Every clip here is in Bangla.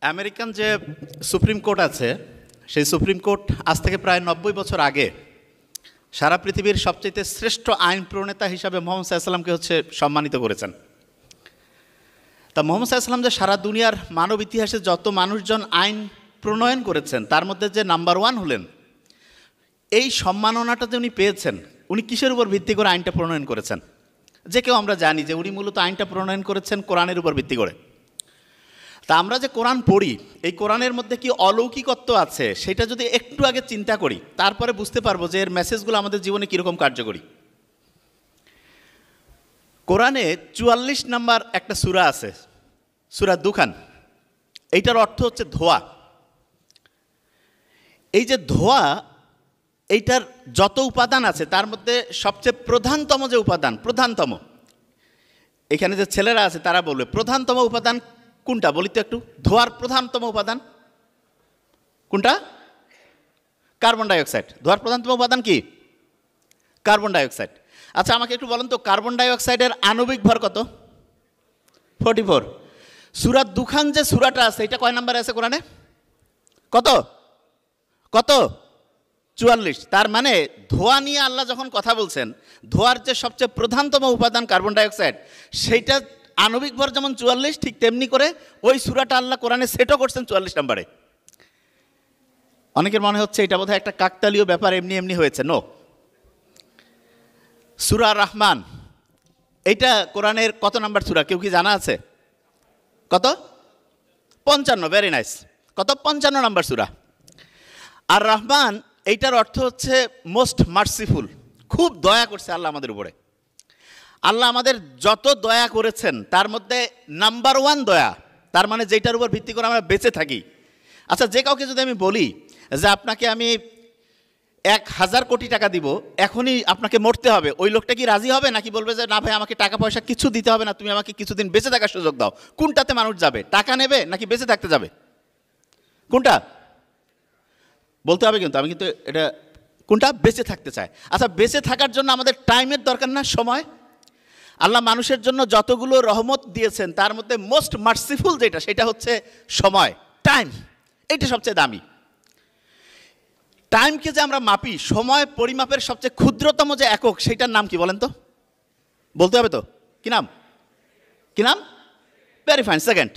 আমেরিকান যে সুপ্রিম কোর্ট আছে সেই সুপ্রিম কোর্ট আজ থেকে প্রায় ৯০ বছর আগে সারা পৃথিবীর সবচেয়ে শ্রেষ্ঠ আইন প্রণেতা হিসাবে মোহাম্মদ সাল্লামকে সম্মানিত করেছেন। তা মোহাম্মদ সাল্লাম যে সারা দুনিয়ার মানব ইতিহাসে যত মানুষজন আইন প্রণয়ন করেছেন তার মধ্যে যে নাম্বার 1 হলেন, এই সম্মাননাটা যে উনি পেয়েছেন, উনি কিসের উপর ভিত্তি করে আইনটা প্রণয়ন করেছেন? যে কেউ আমরা জানি যে উনি মূলত আইনটা প্রণয়ন করেছেন কোরআনের উপর ভিত্তি করে। তা আমরা যে কোরআন পড়ি, এই কোরআনের মধ্যে কি অলৌকিকত্ব আছে সেটা যদি একটু আগে চিন্তা করি, তারপরে বুঝতে পারবো যে এর মেসেজগুলো আমাদের জীবনে কীরকম কার্যকরী। কোরআনে ৪৪ নম্বর একটা সূরা আছে, সূরা দুখান। এইটার অর্থ হচ্ছে ধোয়া। এই যে ধোয়া, এইটার যত উপাদান আছে তার মধ্যে সবচেয়ে প্রধানতম যে উপাদান, প্রধানতম, এখানে যে ছেলেরা আছে তারা বলবে প্রধানতম উপাদান কোনটা বলি তো একটু? ধোয়ার প্রধানতম উপাদান কোনটা? Carbon dioxide. ধোয়ার প্রধানতম উপাদান কি? Carbon dioxide. আচ্ছা আমাকে একটু বলেন তো, কার্বন ডাইঅক্সাইডের আণবিক ভর কত? 44। সূরা দুখান যে সূরাটা আছে এটা কয় নম্বরে আছে কোরআনে? কত কত? ৪৪। তার মানে ধোঁয়া নিয়ে আল্লাহ যখন কথা বলছেন, ধোঁয়ার যে সবচেয়ে প্রধানতম উপাদান কার্বন ডাইঅক্সাইড, সেইটা আণবিক ভর যেমন ৪৪, ঠিক তেমনি করে ওই সূরাটা আল্লাহ কোরআনে সেটও করছেন ৪৪ নম্বরে। অনেকের মনে হচ্ছে এটা বোধহয় একটা কাকতালীয় ব্যাপার, এমনি এমনি হয়েছে। নো, সূরা রহমান এইটা কোরআনের কত নম্বর সূরা কেউ কি জানা আছে? কত? ৫৫। Very nice. কত? ৫৫ নম্বর সূরা। আর রহমান এইটার অর্থ হচ্ছে মোস্ট মার্সিফুল। খুব দয়া করছে আল্লাহ আমাদের উপরে। আল্লাহ আমাদের যত দয়া করেছেন তার মধ্যে নাম্বার 1 দয়া, তার মানে যেটার উপর ভিত্তি করে আমরা বেঁচে থাকি। আচ্ছা যে কাউকে যদি আমি বলি যে আপনাকে আমি ১,০০০ কোটি টাকা দিব, এখনই আপনাকে মরতে হবে, ওই লোকটা কি রাজি হবে? নাকি বলবে যে না ভাই আমাকে টাকা পয়সা কিছু দিতে হবে না, তুমি আমাকে কিছুদিন বেঁচে থাকার সুযোগ দাও? কোনটাতে মানুষ যাবে? টাকা নেবে নাকি বেঁচে থাকতে যাবে? কোনটা বলতে হবে, কিন্তু আমি কিন্তু এটা কোনটা বেঁচে থাকতে চাই। আচ্ছা বেঁচে থাকার জন্য আমাদের টাইমের দরকার না? সময়। আল্লাহ মানুষের জন্য যতগুলো রহমত দিয়েছেন তার মধ্যে মোস্ট মার্সিফুল যেটা, সেটা হচ্ছে সময়, টাইম। এটা সবচেয়ে দামি। টাইমকে যে আমরা মাপি, সময় পরিমাপের সবচেয়ে ক্ষুদ্রতম যে একক, সেইটার নাম কি বলেন তো? বলতে হবে তো। কি নাম? কি নাম? Very fine, second.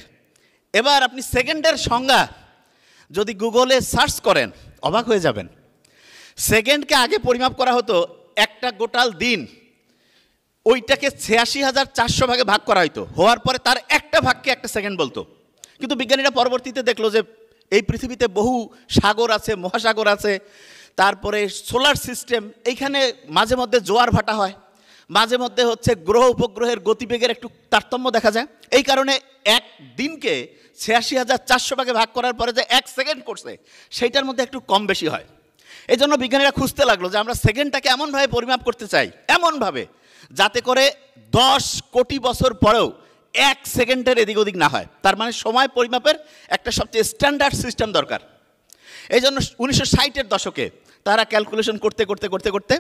এবার আপনি সেকেন্ডের সংজ্ঞা যদি গুগলে সার্চ করেন অবাক হয়ে যাবেন। সেকেন্ডকে আগে পরিমাপ করা হতো একটা গোটাল দিন, ওইটাকে ৮৬,৪০০ ভাগে ভাগ করা হইতো, হওয়ার পরে তার একটা ভাগকে একটা সেকেন্ড বলতো। কিন্তু বিজ্ঞানীরা পরবর্তীতে দেখলো যে এই পৃথিবীতে বহু সাগর আছে, মহাসাগর আছে, তারপরে সোলার সিস্টেম, এইখানে মাঝে মধ্যে জোয়ার ভাটা হয়, মাঝে মধ্যে হচ্ছে গ্রহ উপগ্রহের গতিবেগের একটু তারতম্য দেখা যায়। এই কারণে এক দিনকে ৮৬,৪০০ ভাগে ভাগ করার পরে যে 1 সেকেন্ড করছে সেইটার মধ্যে একটু কম বেশি হয়। এই জন্য বিজ্ঞানীরা খুঁজতে লাগলো যে আমরা সেকেন্ডটাকে এমনভাবে পরিমাপ করতে চাই, এমনভাবে যাতে করে 10 কোটি বছর পরেও 1 সেকেন্ডের এদিক ওদিক না হয়। তার মানে সময় পরিমাপের একটা সবচেয়ে স্ট্যান্ডার্ড সিস্টেম দরকার। এই জন্য 1960-এর দশকে তারা ক্যালকুলেশন করতে করতে করতে করতে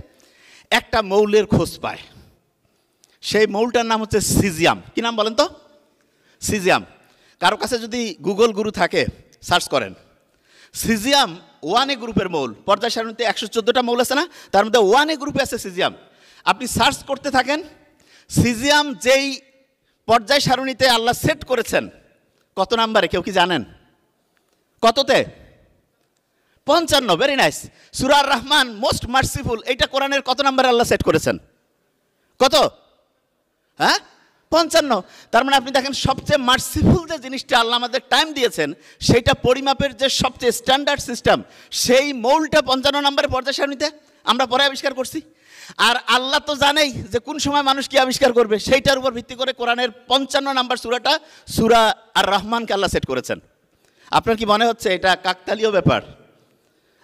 একটা মৌলের খোঁজ পায়। সেই মৌলটার নাম হচ্ছে সিজিয়াম। কি নাম বলেন তো? সিজিয়াম। কারো কাছে যদি গুগল গুরু থাকে সার্চ করেন, সিজিয়াম 1A গ্রুপের মৌল। পর্যায় সারণীতে 114টা মৌল আছে না, তার মধ্যে 1A গ্রুপে আছে সিজিয়াম। আপনি সার্চ করতে থাকেন, সিজিয়াম যেই পর্যায় সারণীতে আল্লাহ সেট করেছেন কত নাম্বারে কেউ কি জানেন? কততে? 55। Very nice. Surah Rahman most merciful, এইটা কোরআনের কত নাম্বারে আল্লাহ সেট করেছেন? কত? হ্যাঁ, 55। তার মানে আপনি দেখেন সবচেয়ে মার্সিফুল যে জিনিসটা আল্লাহ আমাদের টাইম দিয়েছেন, সেইটা পরিমাপের যে সবচেয়ে স্ট্যান্ডার্ড সিস্টেম, সেই মৌলটা 55 নম্বরে পর্যায় সারণীতে আমরা পরে আবিষ্কার করছি। আর আল্লাহ তো জানেই যে কোন সময় মানুষ কি আবিষ্কার করবে, সেইটার উপর ভিত্তি করে কোরআনের 55 নম্বর সূরাটা, সূরা আর রহমানকে আল্লাহ সেট করেছেন। আপনার কি মনে হচ্ছে এটা কাকতালীয় ব্যাপার?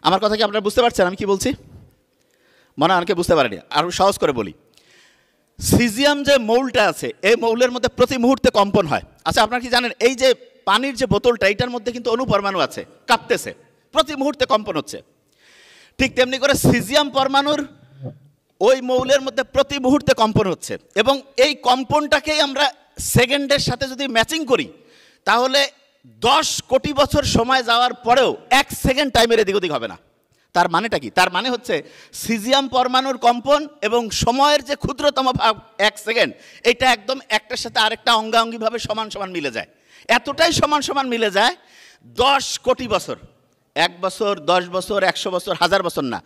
আমার কথা কি আপনারা বুঝতে পারছেন আমি কি বলছি? মনে হয় অনেকে বুঝতে পারেনি। আরও সহজ করে বলি, সিজিয়াম যে মৌলটা আছে এই মৌলের মধ্যে প্রতি মুহূর্তে কম্পন হয়। আচ্ছা আপনারা কি জানেন এই যে পানির যে বোতলটা, এইটার মধ্যে কিন্তু অণুপরমাণু আছে, কাঁপতেছে, প্রতি মুহূর্তে কম্পন হচ্ছে। ঠিক তেমনি করে সিজিয়াম পরমাণুর ওই মৌলের মধ্যে প্রতি মুহূর্তে কম্পন হচ্ছে, এবং এই কম্পনটাকেই আমরা সেকেন্ডের সাথে যদি ম্যাচিং করি তাহলে 10 কোটি বছর সময় যাওয়ার পরেও 1 সেকেন্ড টাইমের এদিক ওদিক হবে না। তার মানেটা কি? তার মানে হচ্ছে সিজিয়াম পরমাণুর কম্পন এবং সময়ের যে ক্ষুদ্রতম ভাগ 1 সেকেন্ড, এটা একদম একটার সাথে আরেকটা অঙ্গাঙ্গিভাবে সমান সমান মিলে যায়। এতটাই সমান সমান মিলে যায় 10 কোটি বছর, 1 বছর, 10 বছর, 100 বছর, 1000 বছর না,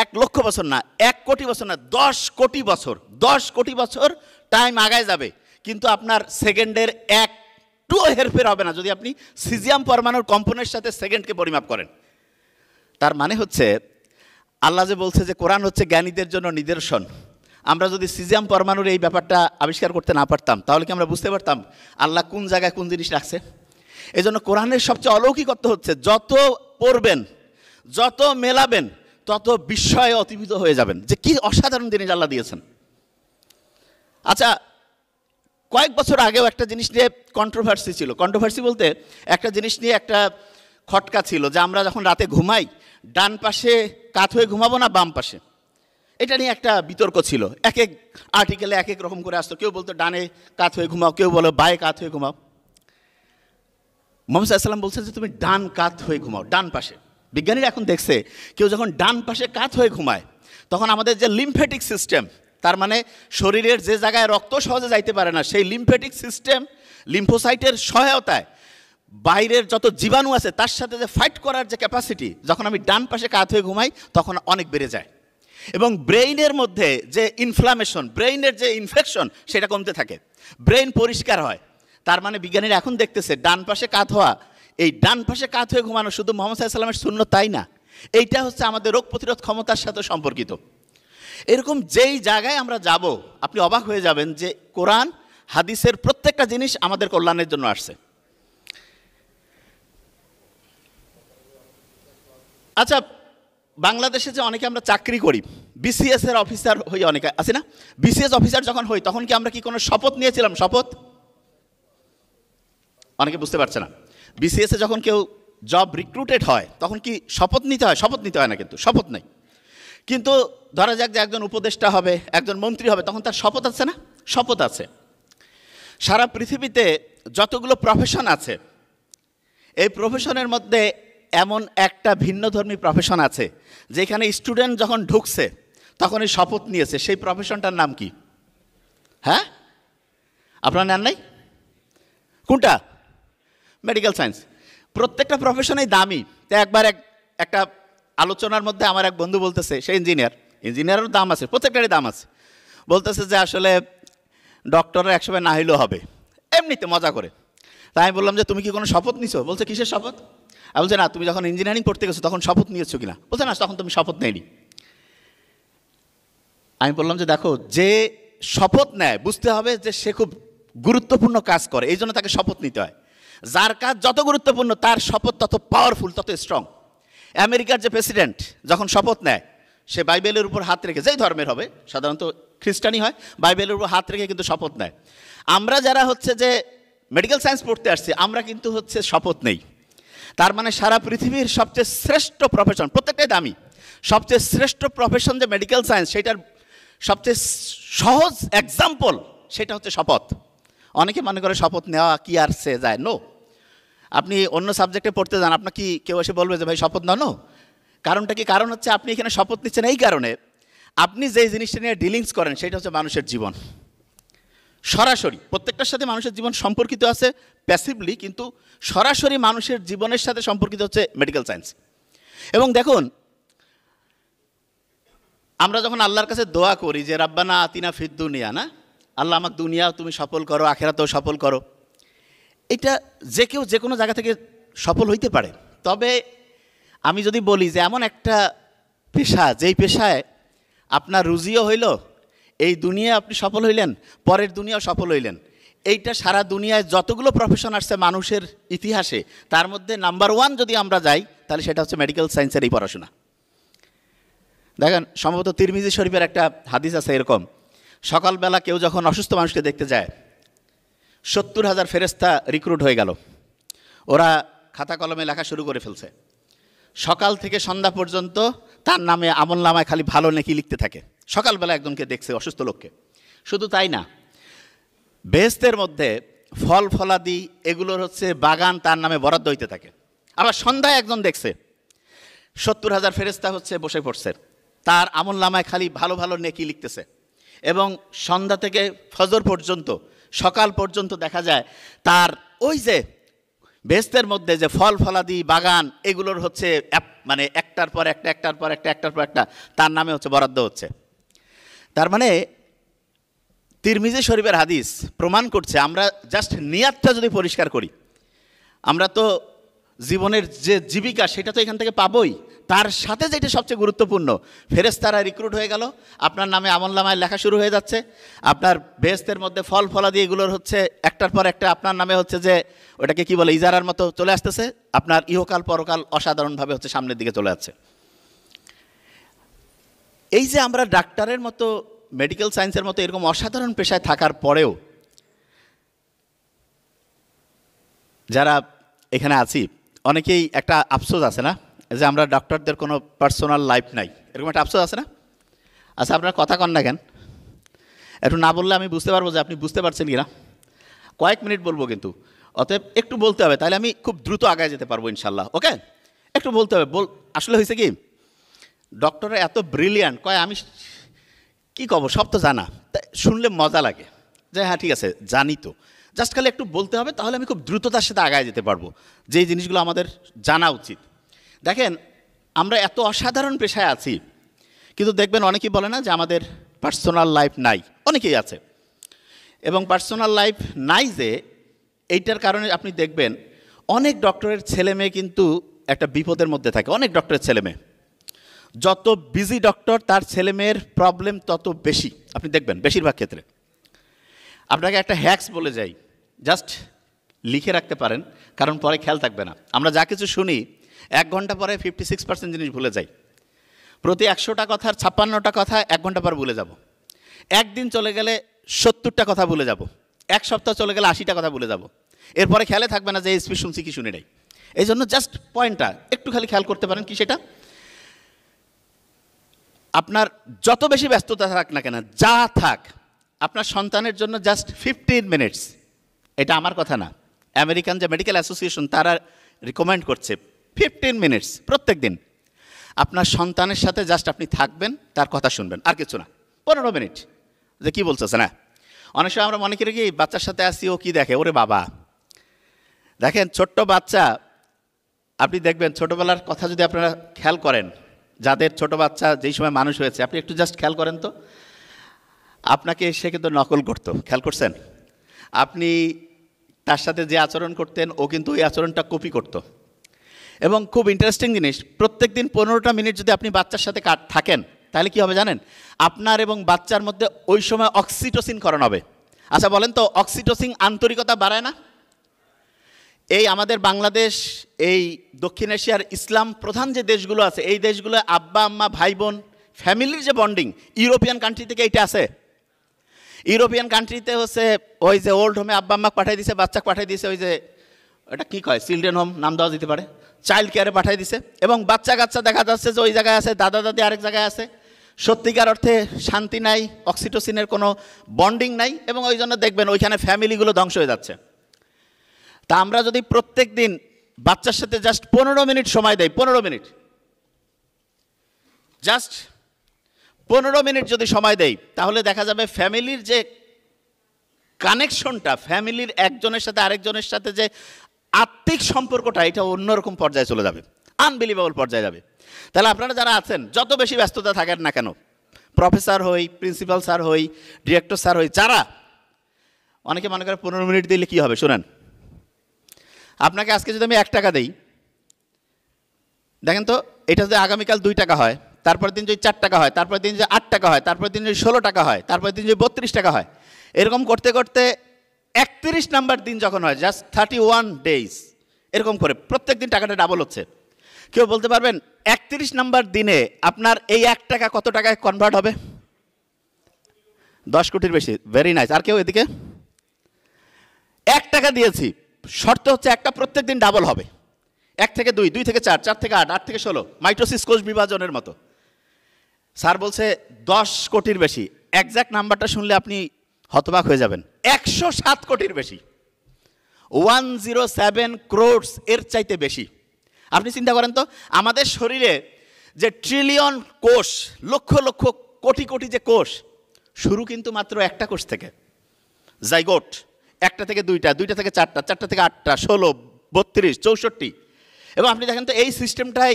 1 লক্ষ বছর না, 1 কোটি বছর না, 10 কোটি বছর, 10 কোটি বছর টাইম আগায় যাবে, কিন্তু আপনার সেকেন্ডের একটু হেরফের হবে না যদি আপনি সিজিয়াম পরমাণুর কম্পনের সাথে সেকেন্ডকে পরিমাপ করেন। তার মানে হচ্ছে আল্লাহ যে বলছে যে কোরআন হচ্ছে জ্ঞানীদের জন্য নিদর্শন, আমরা যদি সিজিয়াম পরমাণুর এই ব্যাপারটা আবিষ্কার করতে না পারতাম তাহলে কি আমরা বুঝতে পারতাম আল্লাহ কোন জায়গায় কোন জিনিস রাখছে? এই জন্য কোরআনের সবচেয়ে অলৌকিকত্ব হচ্ছে যত পড়বেন, যত মেলাবেন, তত বিস্ময়ে অতিভূত হয়ে যাবেন যে কি অসাধারণ জিনিস আল্লাহ দিয়েছেন। আচ্ছা, কয়েক বছর আগেও একটা জিনিস নিয়ে কন্ট্রোভার্সি ছিল। কন্ট্রোভার্সি বলতে একটা জিনিস নিয়ে একটা খটকা ছিল যে আমরা যখন রাতে ঘুমাই ডান পাশে কাত হয়ে ঘুমাবো না বাম পাশে, এটা নিয়ে একটা বিতর্ক ছিল। এক এক আর্টিকেলে এক এক রকম করে আসতো। কেউ বলতো ডানে কাত হয়ে ঘুমাও, কেউ বলো বায়ে কাত হয়ে ঘুমাও। মুহাম্মদ সাল্লাল্লাহু আলাইহি ওয়াসাল্লাম বলছেন যে তুমি ডান কাত হয়ে ঘুমাও, ডান পাশে। বিজ্ঞানীরা এখন দেখছে কেউ যখন ডান পাশে কাত হয়ে ঘুমায় তখন আমাদের যে লিম্ফেটিক সিস্টেম, তার মানে শরীরের যে জায়গায় রক্ত সহজে যাইতে পারে না সেই লিম্ফেটিক সিস্টেম লিম্ফোসাইটের সহায়তায় বাইরের যত জীবাণু আছে তার সাথে যে ফাইট করার যে ক্যাপাসিটি যখন আমি ডান পাশে কাত হয়ে ঘুমাই তখন অনেক বেড়ে যায় এবং ব্রেইনের মধ্যে যে ইনফ্লামেশন, ব্রেইনের যে ইনফেকশন সেটা কমতে থাকে, ব্রেইন পরিষ্কার হয়। তার মানে বিজ্ঞানীরা এখন দেখতেছে ডান পাশে কাত হওয়া, এই ডান পাশে কাত হয়ে ঘুমানো শুধু মুহাম্মদ সাল্লাল্লাহু আলাইহি ওয়াসাল্লামের সুন্নাত তাই না, এইটা হচ্ছে আমাদের রোগ প্রতিরোধ ক্ষমতার সাথে সম্পর্কিত। এরকম যেই জায়গায় আমরা যাব আপনি অবাক হয়ে যাবেন যে কোরআন হাদিসের প্রত্যেকটা জিনিস আমাদের কল্যাণের জন্য আসছে। আচ্ছা, বাংলাদেশে যে অনেকে আমরা চাকরি করি, বিসিএস এর অফিসার হই অনেকে আছে না? বিসিএস অফিসার যখন হই তখন কি আমরা কি কোনো শপথ নিয়েছিলাম? শপথ অনেকে বুঝতে পারছে না। বিসিএস এ যখন কেউ জব রিক্রুটেড হয় তখন কি শপথ নিতে হয়? শপথ নিতে হয় না, কিন্তু শপথ নেই। কিন্তু ধরা যাক যে একজন উপদেষ্টা হবে, একজন মন্ত্রী হবে, তখন তার শপথ আছে না? শপথ আছে। সারা পৃথিবীতে যতগুলো প্রফেশন আছে এই প্রফেশনের মধ্যে এমন একটা ভিন্নধর্মী প্রফেশন আছে যেখানে স্টুডেন্ট যখন ঢুকছে তখনই শপথ নিয়েছে। সেই প্রফেশনটার নাম কি? হ্যাঁ, আপনার নেন নাই? কোনটা? Medical science. প্রত্যেকটা প্রফেশনেই দামি। তো একবার একটা আলোচনার মধ্যে আমার এক বন্ধু বলতেছে, সে ইঞ্জিনিয়ারেরও দাম আছে, প্রত্যেকটারই দাম আছে, বলতেছে যে আসলে ডক্টরের একসময় না হইলেও হবে, এমনিতে মজা করে। তাই আমি বললাম যে তুমি কি কোনো শপথ নিছো? বলছে কিসের শপথ? আমি বলছি না, তুমি যখন ইঞ্জিনিয়ারিং পড়তে গেছো তখন শপথ নিয়েছো কিনা? বলছে না, তখন তুমি শপথ নেয়নি। আমি বললাম যে দেখো, যে শপথ নেয় বুঝতে হবে যে সে খুব গুরুত্বপূর্ণ কাজ করে, এই জন্য তাকে শপথ নিতে হয়। যার কাজ যত গুরুত্বপূর্ণ তার শপথ তত পাওয়ারফুল, তত স্ট্রং। আমেরিকার যে প্রেসিডেন্ট যখন শপথ নেয় সে বাইবেলের উপর হাত রেখে, যেই ধর্মের হবে, সাধারণত খ্রিস্টানই হয়, বাইবেলের উপর হাত রেখে কিন্তু শপথ নেয়। আমরা যারা হচ্ছে যে মেডিকেল সায়েন্স পড়তে আসছি আমরা কিন্তু হচ্ছে শপথ নেই। তার মানে সারা পৃথিবীর সবচেয়ে শ্রেষ্ঠ প্রফেশন, প্রত্যেকটাই দামি, সবচেয়ে শ্রেষ্ঠ প্রফেশন যে মেডিকেল সায়েন্স, সেটার সবচেয়ে সহজ এক্সাম্পল সেটা হচ্ছে শপথ। অনেকে মনে করে শপথ নেওয়া কি আর সে যায়, নো। আপনি অন্য সাবজেক্টে পড়তে যান, আপনার কি কেউ এসে বলবে যে ভাই শপথ নাও? নো। কারণটা কি? কারণ হচ্ছে আপনি এখানে শপথ নিচ্ছেন এই কারণে, আপনি যেই জিনিসটা নিয়ে ডিলিংস করেন সেটা হচ্ছে মানুষের জীবন। সরাসরি প্রত্যেকটার সাথে মানুষের জীবন সম্পর্কিত আছে প্যাসিভলি, কিন্তু সরাসরি মানুষের জীবনের সাথে সম্পর্কিত হচ্ছে মেডিকেল সায়েন্স। এবং দেখুন, আমরা যখন আল্লাহর কাছে দোয়া করি যে রাব্বানা আতিনা ফিদ দুনিয়া, না, আল্লাহ আমাকে দুনিয়া তুমি সফল করো, আখিরাতেও সফল করো, এটা যে কেউ যে কোনো জায়গা থেকে সফল হইতে পারে। তবে আমি যদি বলি যে এমন একটা পেশা যেই পেশায় আপনার রুজিও হইল, এই দুনিয়ায় আপনি সফল হইলেন, পরের দুনিয়াও সফল হইলেন, এইটা সারা দুনিয়ায় যতগুলো প্রফেশন আসছে মানুষের ইতিহাসে তার মধ্যে নাম্বার 1 যদি আমরা যাই তাহলে সেটা হচ্ছে মেডিকেল সায়েন্সের এই পড়াশোনা। দেখেন, সম্ভবত তিরমিজি শরীফের একটা হাদিস আছে এরকম, সকালবেলা কেউ যখন অসুস্থ মানুষকে দেখতে যায় 70,000 ফেরেশতা রিক্রুট হয়ে গেল, ওরা খাতা কলমে লেখা শুরু করে ফেলছে, সকাল থেকে সন্ধ্যা পর্যন্ত তার নামে আমল নামায় খালি ভালো নেকি লিখতে থাকে। সকালবেলা একজনকে দেখছে, অসুস্থ লোককে। শুধু তাই না, বেহেশতের মধ্যে ফল ফলাদি এগুলোর হচ্ছে বাগান তার নামে বরাদ্দ হইতে থাকে। আবার সন্ধ্যায় একজন দেখছে 70,000 ফেরেশতা হচ্ছে বসে পড়ছে, তার আমল নামায় খালি ভালো ভালো নেকি লিখতেছে, এবং সন্ধ্যা থেকে ফজর পর্যন্ত সকাল পর্যন্ত দেখা যায় তার ওই যে বেহেশতের মধ্যে যে ফল ফলাদি বাগান এগুলোর হচ্ছে মানে একটার পর একটা একটার পর একটা একটার পর একটা তার নামে হচ্ছে বরাদ্দ হচ্ছে। তার মানে তিরমিজি শরীফের হাদিস প্রমাণ করছে আমরা জাস্ট নিয়াতটা যদি পরিষ্কার করি, আমরা তো জীবনের যে জীবিকা সেটা তো এখান থেকে পাবোই, তার সাথে যেটা সবচেয়ে গুরুত্বপূর্ণ, ফেরেশতারা রিক্রুট হয়ে গেল, আপনার নামে আমলনামায় লেখা শুরু হয়ে যাচ্ছে, আপনার বেহেশতের মধ্যে ফল ফলাদি এগুলোর হচ্ছে একটার পর একটা আপনার নামে হচ্ছে যে ওটাকে কি বলে ইজারার মতো চলে আসতেছে, আপনার ইহকাল পরকাল অসাধারণভাবে হচ্ছে সামনের দিকে চলে যাচ্ছে। এই যে আমরা ডাক্তারের মতো মেডিকেল সায়েন্সের মতো এরকম অসাধারণ পেশায় থাকার পরেও যারা এখানে আছি অনেকেই একটা আফসোস আছে না যে আমরা ডক্টরদের কোনো পার্সোনাল লাইফ নাই, এরকম একটা আফসোস আছে না? আচ্ছা, আপনার কথা কন না কেন? একটু না বললে আমি বুঝতে পারবো যে আপনি বুঝতে পারছেন কি না। কয়েক মিনিট বলবো কিন্তু, অতএব একটু বলতে হবে, তাহলে আমি খুব দ্রুত আগায় যেতে পারবো ইনশাল্লাহ। ওকে, একটু বলতে হবে। আসলে হয়েছে কি, ডক্টররা এত ব্রিলিয়ান্ট, কয় আমি কী কব, সব তো জানা, তাই শুনলে মজা লাগে যে হ্যাঁ ঠিক আছে জানি তো, জাস্ট খালি একটু বলতে হবে, তাহলে আমি খুব দ্রুততার সাথে আগায় যেতে পারবো, যেই জিনিসগুলো আমাদের জানা উচিত। দেখেন, আমরা এত অসাধারণ পেশায় আছি, কিন্তু দেখবেন অনেকেই বলে না যে আমাদের পার্সোনাল লাইফ নাই, অনেকেই আছে। এবং পার্সোনাল লাইফ নাই যে এইটার কারণে আপনি দেখবেন অনেক ডক্টরের ছেলে মেয়ে কিন্তু একটা বিপদের মধ্যে থাকে। অনেক ডক্টরের ছেলে মেয়ে, যত বিজি ডক্টর তার ছেলে মেয়ের প্রবলেম তত বেশি, আপনি দেখবেন বেশিরভাগ ক্ষেত্রে। আপনাকে একটা হ্যাক্স বলে যাই, জাস্ট লিখে রাখতে পারেন, কারণ পরে খেয়াল থাকবে না। আমরা যা কিছু শুনি 1 ঘন্টা পরে 56% জিনিস ভুলে যাই। প্রতি 100টা কথার 56টা কথা 1 ঘন্টা পর ভুলে যাব। একদিন চলে গেলে 70টা কথা ভুলে যাব। 1 সপ্তাহ চলে গেলে 80টা কথা ভুলে যাব। এরপরে খেয়ালে থাকবে না যে এই স্পিচ শুনছি কি শুনি নাই। এই জন্য জাস্ট পয়েন্টটা একটু খালি খেয়াল করতে পারেন, কি সেটা, আপনার যত বেশি ব্যস্ততা থাক না কেন, যা থাক, আপনার সন্তানের জন্য জাস্ট 15 মিনিটস, এটা আমার কথা না, আমেরিকান যে মেডিকেল অ্যাসোসিয়েশন তারা রিকমেন্ড করছে 15 মিনিটস প্রত্যেক দিন আপনার সন্তানের সাথে জাস্ট আপনি থাকবেন, তার কথা শুনবেন, আর কিছু না। 15 মিনিট যে কী বলতেছে না। অনেক সময় আমরা মনে করি কি বাচ্চার সাথে আসি, ও কি দেখে, ওরে বাবা। দেখেন, ছোট্ট বাচ্চা, আপনি দেখবেন ছোটোবেলার কথা যদি আপনারা খেয়াল করেন, যাদের ছোট বাচ্চা যেই সময় মানুষ হয়েছে, আপনি একটু জাস্ট খেয়াল করেন তো, আপনাকে সে কিন্তু নকল করতো, খেয়াল করছেন? আপনি তার সাথে যে আচরণ করতেন ও কিন্তু ওই আচরণটা কপি করতো। এবং খুব ইন্টারেস্টিং জিনিস, প্রত্যেক দিন 15টা মিনিট যদি আপনি বাচ্চার সাথে থাকেন, তাহলে কি হবে জানেন? আপনার এবং বাচ্চার মধ্যে ওই সময় অক্সিটোসিন ক্ষরণ হবে। আচ্ছা বলেন তো, অক্সিটোসিন আন্তরিকতা বাড়ায় না? এই আমাদের বাংলাদেশ, এই দক্ষিণ এশিয়ার ইসলাম প্রধান যে দেশগুলো আছে, এই দেশগুলো আব্বা আম্মা ভাই বোন ফ্যামিলির যে বন্ডিং, ইউরোপিয়ান কান্ট্রি থেকে এইটা আছে। ইউরোপিয়ান কান্ট্রিতে হচ্ছে ওই যে ওল্ড হোমে আব্বা আম্মা পাঠিয়ে দিছে, বাচ্চাকে পাঠিয়ে দিছে, ওই যে এটা কী কয়, চিলড্রেন হোম নাম দেওয়া যেতে পারে, চাইল্ড কেয়ারে পাঠিয়ে দিছে, এবং বাচ্চা কাচ্চা দেখা যাচ্ছে যে ওই জায়গায় আছে, দাদা দাদি আরেক জায়গায় আছে। সত্যিকার অর্থে শান্তি নাই, অক্সিটোসিনের কোনো বন্ডিং নাই, এবং ওই জন্য দেখবেন ওইখানে ফ্যামিলিগুলো ধ্বংস হয়ে যাচ্ছে। তা আমরা যদি প্রত্যেক দিন বাচ্চার সাথে জাস্ট 15 মিনিট সময় দেয়, 15 মিনিট, জাস্ট 15 মিনিট যদি সময় দেই, তাহলে দেখা যাবে ফ্যামিলির যে কানেকশনটা, ফ্যামিলির একজনের সাথে আরেকজনের সাথে যে আত্মিক সম্পর্কটা, এটা অন্যরকম পর্যায়ে চলে যাবে, আনবিলিভেবল পর্যায়ে যাবে। তাহলে আপনারা যারা আছেন, যত বেশি ব্যস্ততা থাকেন না কেন, প্রফেসর হই, প্রিন্সিপাল স্যার হই, ডিরেক্টর স্যার হই, যারা, অনেকে মনে করে 15 মিনিট দিলে কী হবে, শোনেন, আপনাকে আজকে যদি আমি 1 টাকা দিই, দেখেন তো, এটা যদি আগামীকাল 2 টাকা হয়, তারপর দিন যদি 4 টাকা হয়, তারপর দিন যদি 8 টাকা হয়, তারপর দিন যদি 16 টাকা হয়, তারপর দিন যদি 32 টাকা হয়, এরকম করতে করতে 31 নাম্বার দিন যখন হয়, জাস্ট 31 ডেজ, এরকম করে প্রত্যেক দিন টাকাটা ডাবল হচ্ছে। কেউ বলতে পারবেন 31 নাম্বার দিনে আপনার এই 1 টাকা কত টাকায় কনভার্ট হবে? 10 কোটির বেশি। Very nice. আর কেউ এদিকে? 1 টাকা দিয়েছি, শর্ত হচ্ছে একটা প্রত্যেক দিন ডাবল হবে। 1 থেকে 2, 2 থেকে 4, 4 থেকে 8, 8 থেকে 16, মাইটোসিস কোষ বিভাজনের মতো। স্যার বলছে 10 কোটির বেশি। একজ্যাক্ট নাম্বারটা শুনলে আপনি হতবাক হয়ে যাবেন, 107 কোটির বেশি। 107 crores এর চাইতে বেশি। আপনি চিন্তা করেন তো, আমাদের শরীরে যে ট্রিলিয়ন কোষ, লক্ষ লক্ষ কোটি কোটি যে কোষ, শুরু কিন্তু মাত্র একটা কোষ থেকে, জাইগোট, একটা থেকে দুইটা, দুইটা থেকে চারটা, চারটা থেকে আটটা, 16, 32, 64। এবং আপনি দেখেন তো এই সিস্টেমটাই,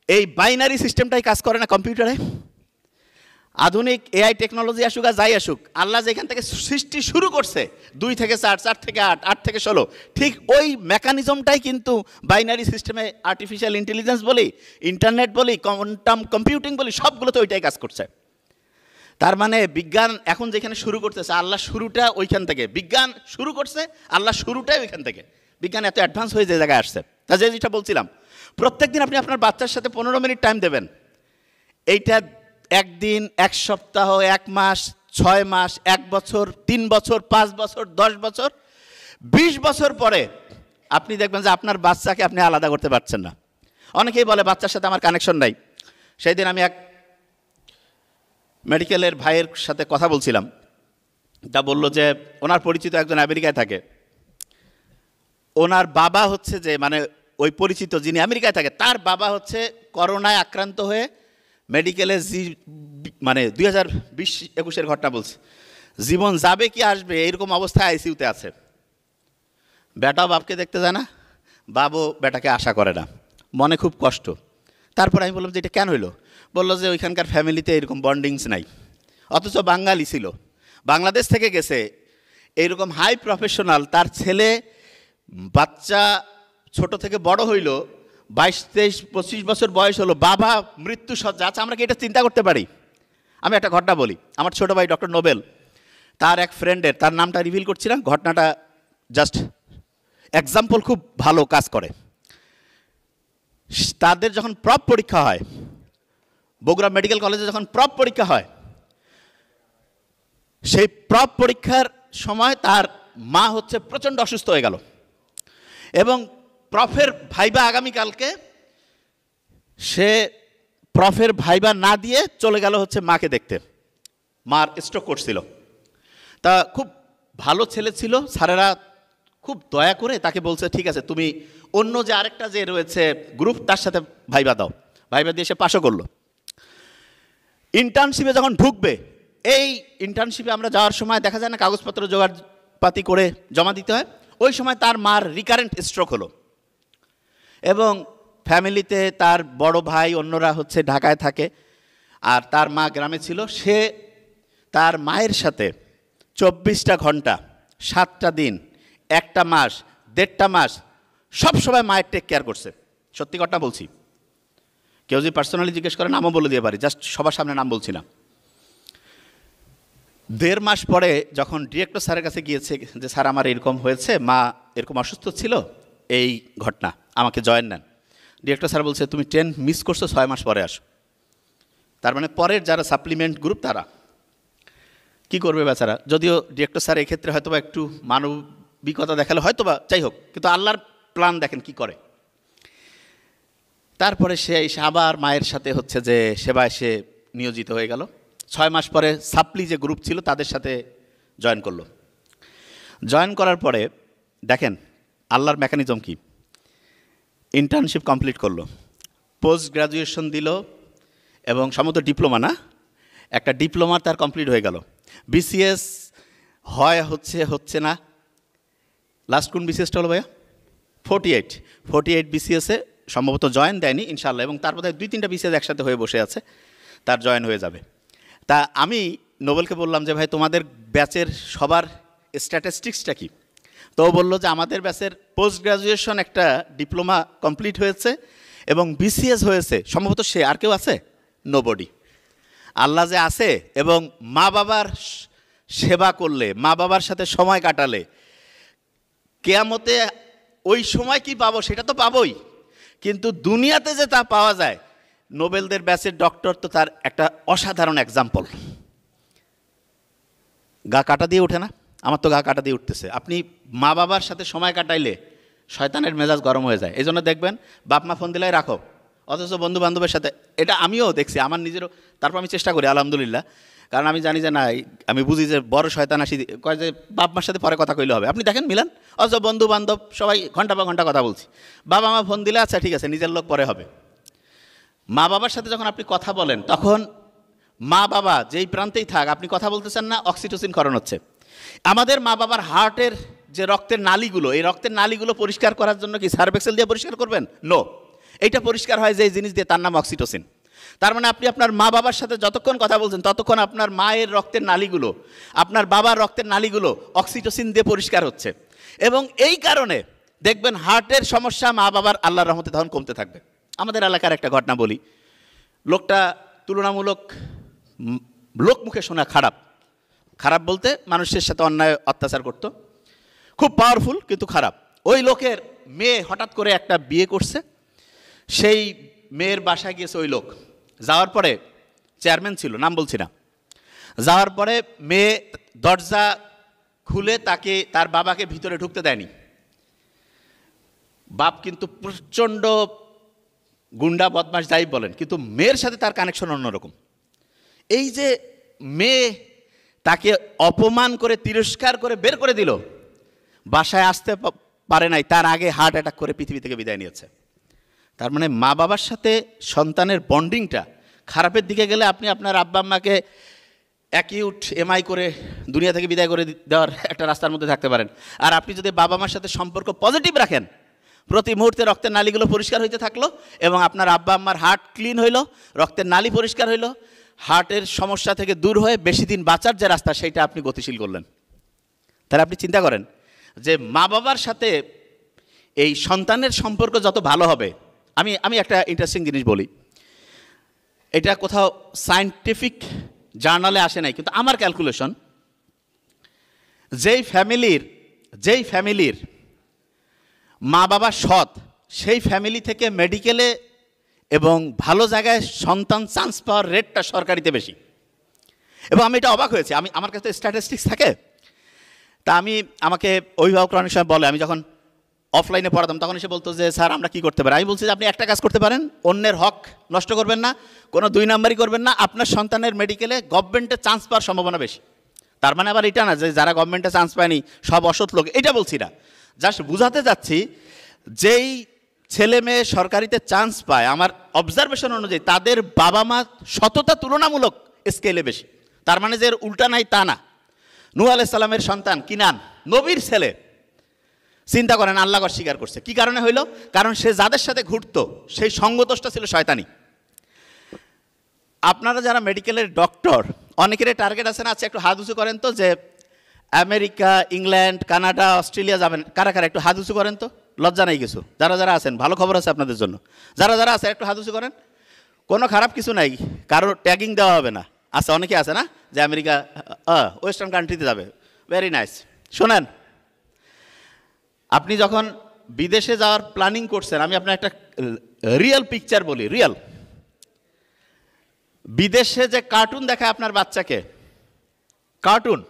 এই বাইনারি সিস্টেমটাই কাজ করে না কম্পিউটারে। আধুনিক এআই টেকনোলজি আসুক আর যাই আসুক, আল্লাহ যেখান থেকে সৃষ্টি শুরু করছে 2 থেকে 4, 4 থেকে 8, 8 থেকে 16, ঠিক ওই মেকানিজমটাই কিন্তু বাইনারি সিস্টেমে আর্টিফিশিয়াল ইন্টেলিজেন্স বলি, ইন্টারনেট বলি, কোয়ান্টাম কম্পিউটিং বলি, সবগুলোতে ওইটাই কাজ করছে। তার মানে বিজ্ঞান এখন যেখানে শুরু করতেছে, আল্লাহ শুরুটা ওইখান থেকে। বিজ্ঞান শুরু করছে, আল্লাহ শুরুটাই ওইখান থেকে। বিজ্ঞান এত অ্যাডভান্স হয়ে যে জায়গায় আসছে। তা যেটা বলছিলাম, প্রত্যেকদিন আপনি আপনার বাচ্চার সাথে 15 মিনিট টাইম দেবেন। এইটা 1 দিন, 1 সপ্তাহ, 1 মাস, 6 মাস, 1 বছর, 3 বছর, 5 বছর, 10 বছর, 20 বছর পরে আপনি দেখবেন যে আপনার বাচ্চাকে আপনি আলাদা করতে পারছেন না। অনেকেই বলে বাচ্চার সাথে আমার কানেকশন নাই। সেই দিন আমি এক মেডিকেলের ভাইয়ের সাথে কথা বলছিলাম, তা বললো যে ওনার পরিচিত একজন আমেরিকায় থাকে, ওনার বাবা হচ্ছে যে, মানে ওই পরিচিত যিনি আমেরিকায় থাকে, তার বাবা হচ্ছে করোনায় আক্রান্ত হয়ে মেডিকেলে, মানে 2020-21 ঘটনা বলছে, জীবন যাবে কি আসবে এইরকম অবস্থায় আইসিইউতে আছে। বেটাও বাপকে দেখতে যায় না, বাবও বেটাকে আশা করে না, মনে খুব কষ্ট। তারপর আমি বললাম যে এটা কেন হইলো? বললো যে ওইখানকার ফ্যামিলিতে এরকম বন্ডিংস নাই, অথচ বাঙালি ছিল, বাংলাদেশ থেকে গেছে, এইরকম হাই প্রফেশনাল, তার ছেলে বাচ্চা ছোট থেকে বড় হইল, 22, 23, 25 বছর বয়স হলো, বাবা মৃত্যু সজ্জা। আচ্ছা, আমরা কি এটা চিন্তা করতে পারি? আমি একটা ঘটনা বলি। আমার ছোট ভাই ডক্টর নোবেল, তার এক ফ্রেন্ডের, তার নামটা রিভিল করছি না, ঘটনাটা জাস্ট এক্সাম্পল, খুব ভালো কাজ করে। তাদের যখন প্রপ পরীক্ষা হয়, বগুড়া মেডিকেল কলেজে যখন প্রপ পরীক্ষা হয়, সেই প্রপ পরীক্ষার সময় তার মা হচ্ছে প্রচণ্ড অসুস্থ হয়ে গেল, এবং প্রফের ভাইবা আগামীকালকে, সে প্রফের ভাইবা না দিয়ে চলে গেল হচ্ছে মাকে দেখতে। মার স্ট্রোক করছিল। তা খুব ভালো ছেলে ছিল, স্যারেরা খুব দয়া করে তাকে বলছে ঠিক আছে তুমি অন্য যে আরেকটা যে রয়েছে গ্রুপ, তার সাথে ভাইবা দাও। ভাইবা দিয়ে সে পাশও করলো। ইন্টার্নশিপে যখন ঢুকবে, এই ইন্টার্নশিপে আমরা যাওয়ার সময় দেখা যায় না কাগজপত্র জোগাড়পাতি করে জমা দিতে হয়, ওই সময় তার মার রিকারেন্ট স্ট্রোক হলো। এবং ফ্যামিলিতে তার বড় ভাই অন্যরা হচ্ছে ঢাকায় থাকে, আর তার মা গ্রামে ছিল। সে তার মায়ের সাথে 24টা ঘন্টা, 7টা দিন, 1টা মাস, 1.5টা মাস সব সময় মায়ের টেক কেয়ার করছে। সত্যি কথা বলছি, কেউ যদি পার্সোনালি জিজ্ঞেস করে নামও বলে দিয়ে পারি, জাস্ট সবার সামনে নাম বলছি না। 1.5 মাস পরে যখন ডিরেক্টর স্যারের কাছে গিয়েছে যে স্যার আমার এরকম হয়েছে, মা এরকম অসুস্থ ছিল, এই ঘটনা, আমাকে জয়েন নেন। ডিরেক্টর স্যার বলছে তুমি 10 মিস করছো, 6 মাস পরে আসো। তার মানে পরের যারা সাপ্লিমেন্ট গ্রুপ তারা কি করবে বেচারা। যদিও ডিরেক্টর স্যার এক্ষেত্রে হয়তো বা একটু মানবিকতা দেখালে হয়তো বা, যাই হোক, কিন্তু আল্লাহর প্ল্যান দেখেন কি করে। তারপরে সে এসে আবার মায়ের সাথে হচ্ছে যে সেবায় সে নিয়োজিত হয়ে গেল। 6 মাস পরে সাপ্লি যে গ্রুপ ছিল তাদের সাথে জয়েন করলো। জয়েন করার পরে দেখেন আল্লাহর মেকানিজম কি, ইন্টার্নশিপ কমপ্লিট করলো, পোস্ট গ্রাজুয়েশন দিল, এবং সম্ভবত ডিপ্লোমা, না একটা ডিপ্লোমা তার কমপ্লিট হয়ে গেল। বিসিএস হচ্ছে না, লাস্ট কোন বিসিএসটা হলো ভাইয়া? 48 বিসিএসে সম্ভবত জয়েন দেয়নি ইনশাআল্লাহ, এবং তার বোধহয় 2-3টা বিসিএস একসাথে হয়ে বসে আছে, তার জয়েন হয়ে যাবে। তা আমি নোবেলকে বললাম যে ভাই তোমাদের ব্যাচের সবার স্ট্যাটিস্টিক্সটা কি? তো ও বললো যে আমাদের ব্যাচের পোস্ট গ্রাজুয়েশন একটা ডিপ্লোমা কমপ্লিট হয়েছে এবং বিসিএস হয়েছে, সম্ভবত সে, আর কেউ আছে? নোবডি। আল্লাহ যে আছে, এবং মা বাবার সেবা করলে, মা বাবার সাথে সময় কাটালে, কিয়ামতে ওই সময় কি পাবো সেটা তো পাবোই, কিন্তু দুনিয়াতে যে তা পাওয়া যায়, নোবেলদের ব্যাচের ডক্টর তো তার একটা অসাধারণ এক্সাম্পল। গা কাটা দিয়ে ওঠে না? আমার তো গা কাটা দিয়ে উঠতেছে। আপনি মা বাবার সাথে সময় কাটাইলে শয়তানের মেজাজ গরম হয়ে যায়। এই জন্য দেখবেন বাপ মা ফোন দিলে রাখো, অথচ বন্ধু বান্ধবের সাথে, এটা আমিও দেখছি আমার নিজেরও। তারপর আমি চেষ্টা করি আলহামদুলিল্লাহ, কারণ আমি জানি যে না, আমি বুঝি যে বড় শয়তান আসি কয় যে বাপ মার সাথে পরে কথা কইলে হবে। আপনি দেখেন মিলান, অথচ বন্ধু বান্ধব সবাই ঘন্টা বা ঘন্টা কথা বলছি। বাবা মা ফোন দিলে আচ্ছা ঠিক আছে, নিজের লোক পরে হবে। মা বাবার সাথে যখন আপনি কথা বলেন, তখন মা বাবা যেই প্রান্তেই থাক, আপনি কথা বলতেছেন না, অক্সিটোসিন ক্ষরণ হচ্ছে। আমাদের মা বাবার হার্টের যে রক্তের নালীগুলো, এই রক্তের নালীগুলো পরিষ্কার করার জন্য কি সার্ফ এক্সেল দিয়ে পরিষ্কার করবেন? নো, এইটা পরিষ্কার হয় যে এই জিনিস দিয়ে, তার নাম অক্সিটোসিন। তার মানে আপনি আপনার মা বাবার সাথে যতক্ষণ কথা বলছেন, ততক্ষণ আপনার মায়ের রক্তের নালীগুলো, আপনার বাবার রক্তের নালীগুলো অক্সিটোসিন দিয়ে পরিষ্কার হচ্ছে। এবং এই কারণে দেখবেন হার্টের সমস্যা মা বাবার আল্লাহর রহমতে তখন কমতে থাকবে। আমাদের এলাকার একটা ঘটনা বলি। লোকটা তুলনামূলক লোক মুখে শোনা খারাপ, খারাপ বলতে মানুষের সাথে অন্যায় অত্যাচার করত, খুব পাওয়ারফুল কিন্তু খারাপ। ওই লোকের মেয়ে হঠাৎ করে একটা বিয়ে করছে। সেই মেয়ের বাসায় গিয়েছে ওই লোক। যাওয়ার পরে, চেয়ারম্যান ছিল, নাম বলছি না, যাওয়ার পরে মেয়ে দরজা খুলে তাকে, তার বাবাকে ভিতরে ঢুকতে দেয়নি। বাপ কিন্তু প্রচণ্ড গুন্ডা বদমাশ যাই বলেন, কিন্তু মেয়ের সাথে তার কানেকশন অন্যরকম। এই যে মেয়ে তাকে অপমান করে তিরস্কার করে বের করে দিল, বাসায় আসতে পারে নাই, তার আগে হার্ট অ্যাটাক করে পৃথিবী থেকে বিদায় নিয়েছে। তার মানে মা বাবার সাথে সন্তানের বন্ডিংটা খারাপের দিকে গেলে আপনি আপনার আব্বা আম্মাকে অ্যাকিউট এমআই করে দুনিয়া থেকে বিদায় করে দেওয়ার একটা রাস্তার মধ্যে থাকতে পারেন। আর আপনি যদি বাবা মার সাথে সম্পর্ক পজিটিভ রাখেন, প্রতি মুহূর্তে রক্তের নালীগুলো পরিষ্কার হইতে থাকলো এবং আপনার আব্বা আম্মার হার্ট ক্লিন হইল, রক্তের নালী পরিষ্কার হইল, হার্টের সমস্যা থেকে দূর হয়ে বেশি দিন বাঁচার যে রাস্তা সেইটা আপনি গতিশীল করলেন। তাহলে আপনি চিন্তা করেন যে মা বাবার সাথে এই সন্তানের সম্পর্ক যত ভালো হবে। আমি একটা ইন্টারেস্টিং জিনিস বলি, এটা কোথাও সায়েন্টিফিক জার্নালে আসে নাই, কিন্তু আমার ক্যালকুলেশন, যেই ফ্যামিলির মা বাবা সৎ, সেই ফ্যামিলি থেকে মেডিকেলে এবং ভালো জায়গায় সন্তান চান্স পাওয়ার রেটটা সরকারিতে বেশি। এবং আমি এটা অবাক হয়েছি, আমার কাছে স্ট্যাটিস্টিক্স থাকে, তা আমাকে অভিভাবকরা অনেক সময় বলে, আমি যখন অফলাইনে পড়াতাম তখন এসে বলতো যে স্যার আমরা কী করতে পারি। আমি বলছি যে আপনি একটা কাজ করতে পারেন, অন্যের হক নষ্ট করবেন না, কোনো 2 নাম্বারই করবেন না, আপনার সন্তানের মেডিকেলে গভর্নমেন্টে চান্স পাওয়ার সম্ভাবনা বেশি। তার মানে আবার এটা না যে যারা গভর্নমেন্টে চান্স পায়নি সব অসৎ লোক, এটা বলছি না। জাস্ট বুঝাতে যাচ্ছি, যেই ছেলে মেয়ে সরকারিতে চান্স পায়, আমার অবজারভেশন অনুযায়ী তাদের বাবা মা সততা তুলনামূলক স্কেলে বেশি। তার মানে যে উল্টা নাই তা না। নূহ আলাইহিস সালামের সন্তান কিনান, নবীর ছেলে, চিন্তা করেন আল্লাহ অস্বীকার করছে। কি কারণে হইল? কারণ সে যাদের সাথে ঘুরতো সেই সঙ্গদোষটা ছিল শয়তানি। আপনারা যারা মেডিকেলের ডক্টর, অনেকের টার্গেট আছে না, আচ্ছা একটু হাত উঁচু করেন তো, যে আমেরিকা, ইংল্যান্ড, কানাডা, অস্ট্রেলিয়া যাবেন, কারা কারা একটু হাত উঁচু করেন তো, লজ্জা নেই কিছু। যারা যারা আছেন, ভালো খবর আছে আপনাদের জন্য, যারা যারা আছে একটু হাত উঁচু করেন। কোনো খারাপ কিছু নাই, কারো ট্যাগিং দেওয়া হবে না। আচ্ছা, অনেকে আছে না যে আমেরিকা, ওয়েস্টার্ন কান্ট্রিতে যাবে, ভেরি নাইস। শোনেন, আপনি যখন বিদেশে যাওয়ার প্ল্যানিং করছেন, আমি আপনার একটা রিয়েল পিকচার বলি, রিয়েল। বিদেশে যে কার্টুন দেখায় আপনার বাচ্চাকে, কার্টুন,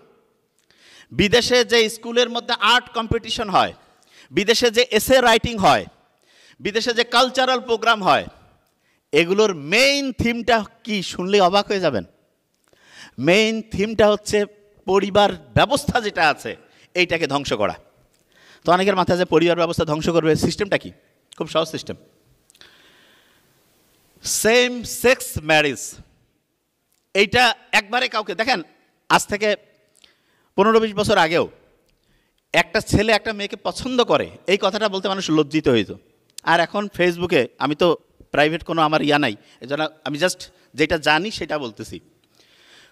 বিদেশে যে স্কুলের মধ্যে আর্ট কম্পিটিশন হয়, বিদেশে যে এসে রাইটিং হয়, বিদেশে যে কালচারাল প্রোগ্রাম হয়, এগুলোর মেইন থিমটা কি শুনলে অবাক হয়ে যাবেন। মেইন থিমটা হচ্ছে পরিবার ব্যবস্থা যেটা আছে এইটাকে ধ্বংস করা। তো অনেকের মাথায় যে পরিবার ব্যবস্থা ধ্বংস করবে, সিস্টেমটা কি? খুব সহজ সিস্টেম। সেম সেক্স ম্যারেজ, এইটা একবারে কাউকে দেখেন, আজ থেকে 15-20 বছর আগেও একটা ছেলে একটা মেয়েকে পছন্দ করে, এই কথাটা বলতে মানুষ লজ্জিত হইত। আর এখন ফেসবুকে, আমি তো প্রাইভেট কোনো আমার ইয়া নাই, এজন্য আমি জাস্ট যেটা জানি সেটা বলতেছি,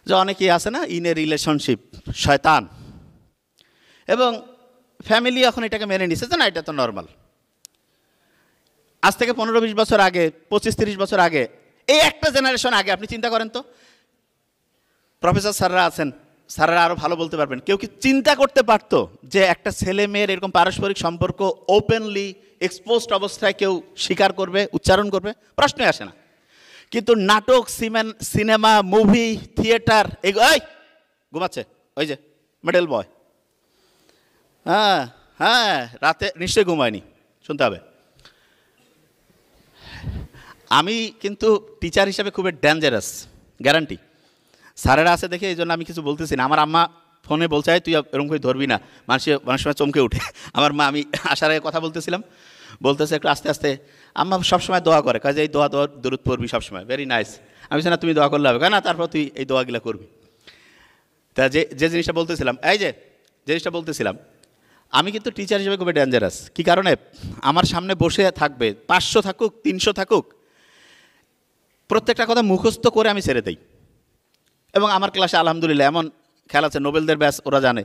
যে অনেকেই আছে না ইন এ রিলেশনশিপ, শয়তান, এবং ফ্যামিলি এখন এটাকে মেনে নিচ্ছে যে না এটা তো নর্মাল। আজ থেকে 15-20 বছর আগে, 25-30 বছর আগে, এই একটা জেনারেশন আগে আপনি চিন্তা করেন তো, প্রফেসর স্যাররা আছেন, স্যাররা আরও ভালো বলতে পারবেন, কেউ কি চিন্তা করতে পারতো যে একটা ছেলে মেয়ের এরকম পারস্পরিক সম্পর্ক ওপেনলি এক্সপোজড অবস্থায় কেউ স্বীকার করবে, উচ্চারণ করবে? প্রশ্নই আসে না। কিন্তু নাটক, সিনেমা, মুভি, থিয়েটার, এই ঘুমাচ্ছে ওই যে মিডল বয়, হ্যাঁ হ্যাঁ, রাতে নিশ্চয়ই ঘুমায়নি, শুনতে হবে। আমি কিন্তু টিচার হিসাবে খুবই ডেঞ্জারাস, গ্যারান্টি। স্যারেরা আছে দেখে এই জন্য আমি কিছু বলতেছি না। আমার আম্মা ফোনে বলছে তুই এরকম করে ধরবি না, মানুষ সময় চমকে উঠে। আমার মা, আমি আসার আগে কথা বলতেছিলাম, বলতেছে একটু আস্তে আস্তে। আম্মা সবসময় দোয়া করে, কাজে এই দোয়া দরুদ পড়বি সবসময়, ভেরি নাইস। আমি না তুমি দোয়া করলে হবে, না তারপর তুই এই দোয়াগুলো করবি। তা যে জিনিসটা বলতেছিলাম, জিনিসটা বলতেছিলাম, আমি কিন্তু টিচার হিসেবে খুবই ডেঞ্জারাস। কী কারণে? আমার সামনে বসে থাকবে 500 থাকুক 300 থাকুক, প্রত্যেকটা কথা মুখস্থ করে আমি ছেড়ে দিই। এবং আমার ক্লাসে আলহামদুলিল্লাহ এমন খেয়াল আছে, নোবেলদের ব্যাচ ওরা জানে,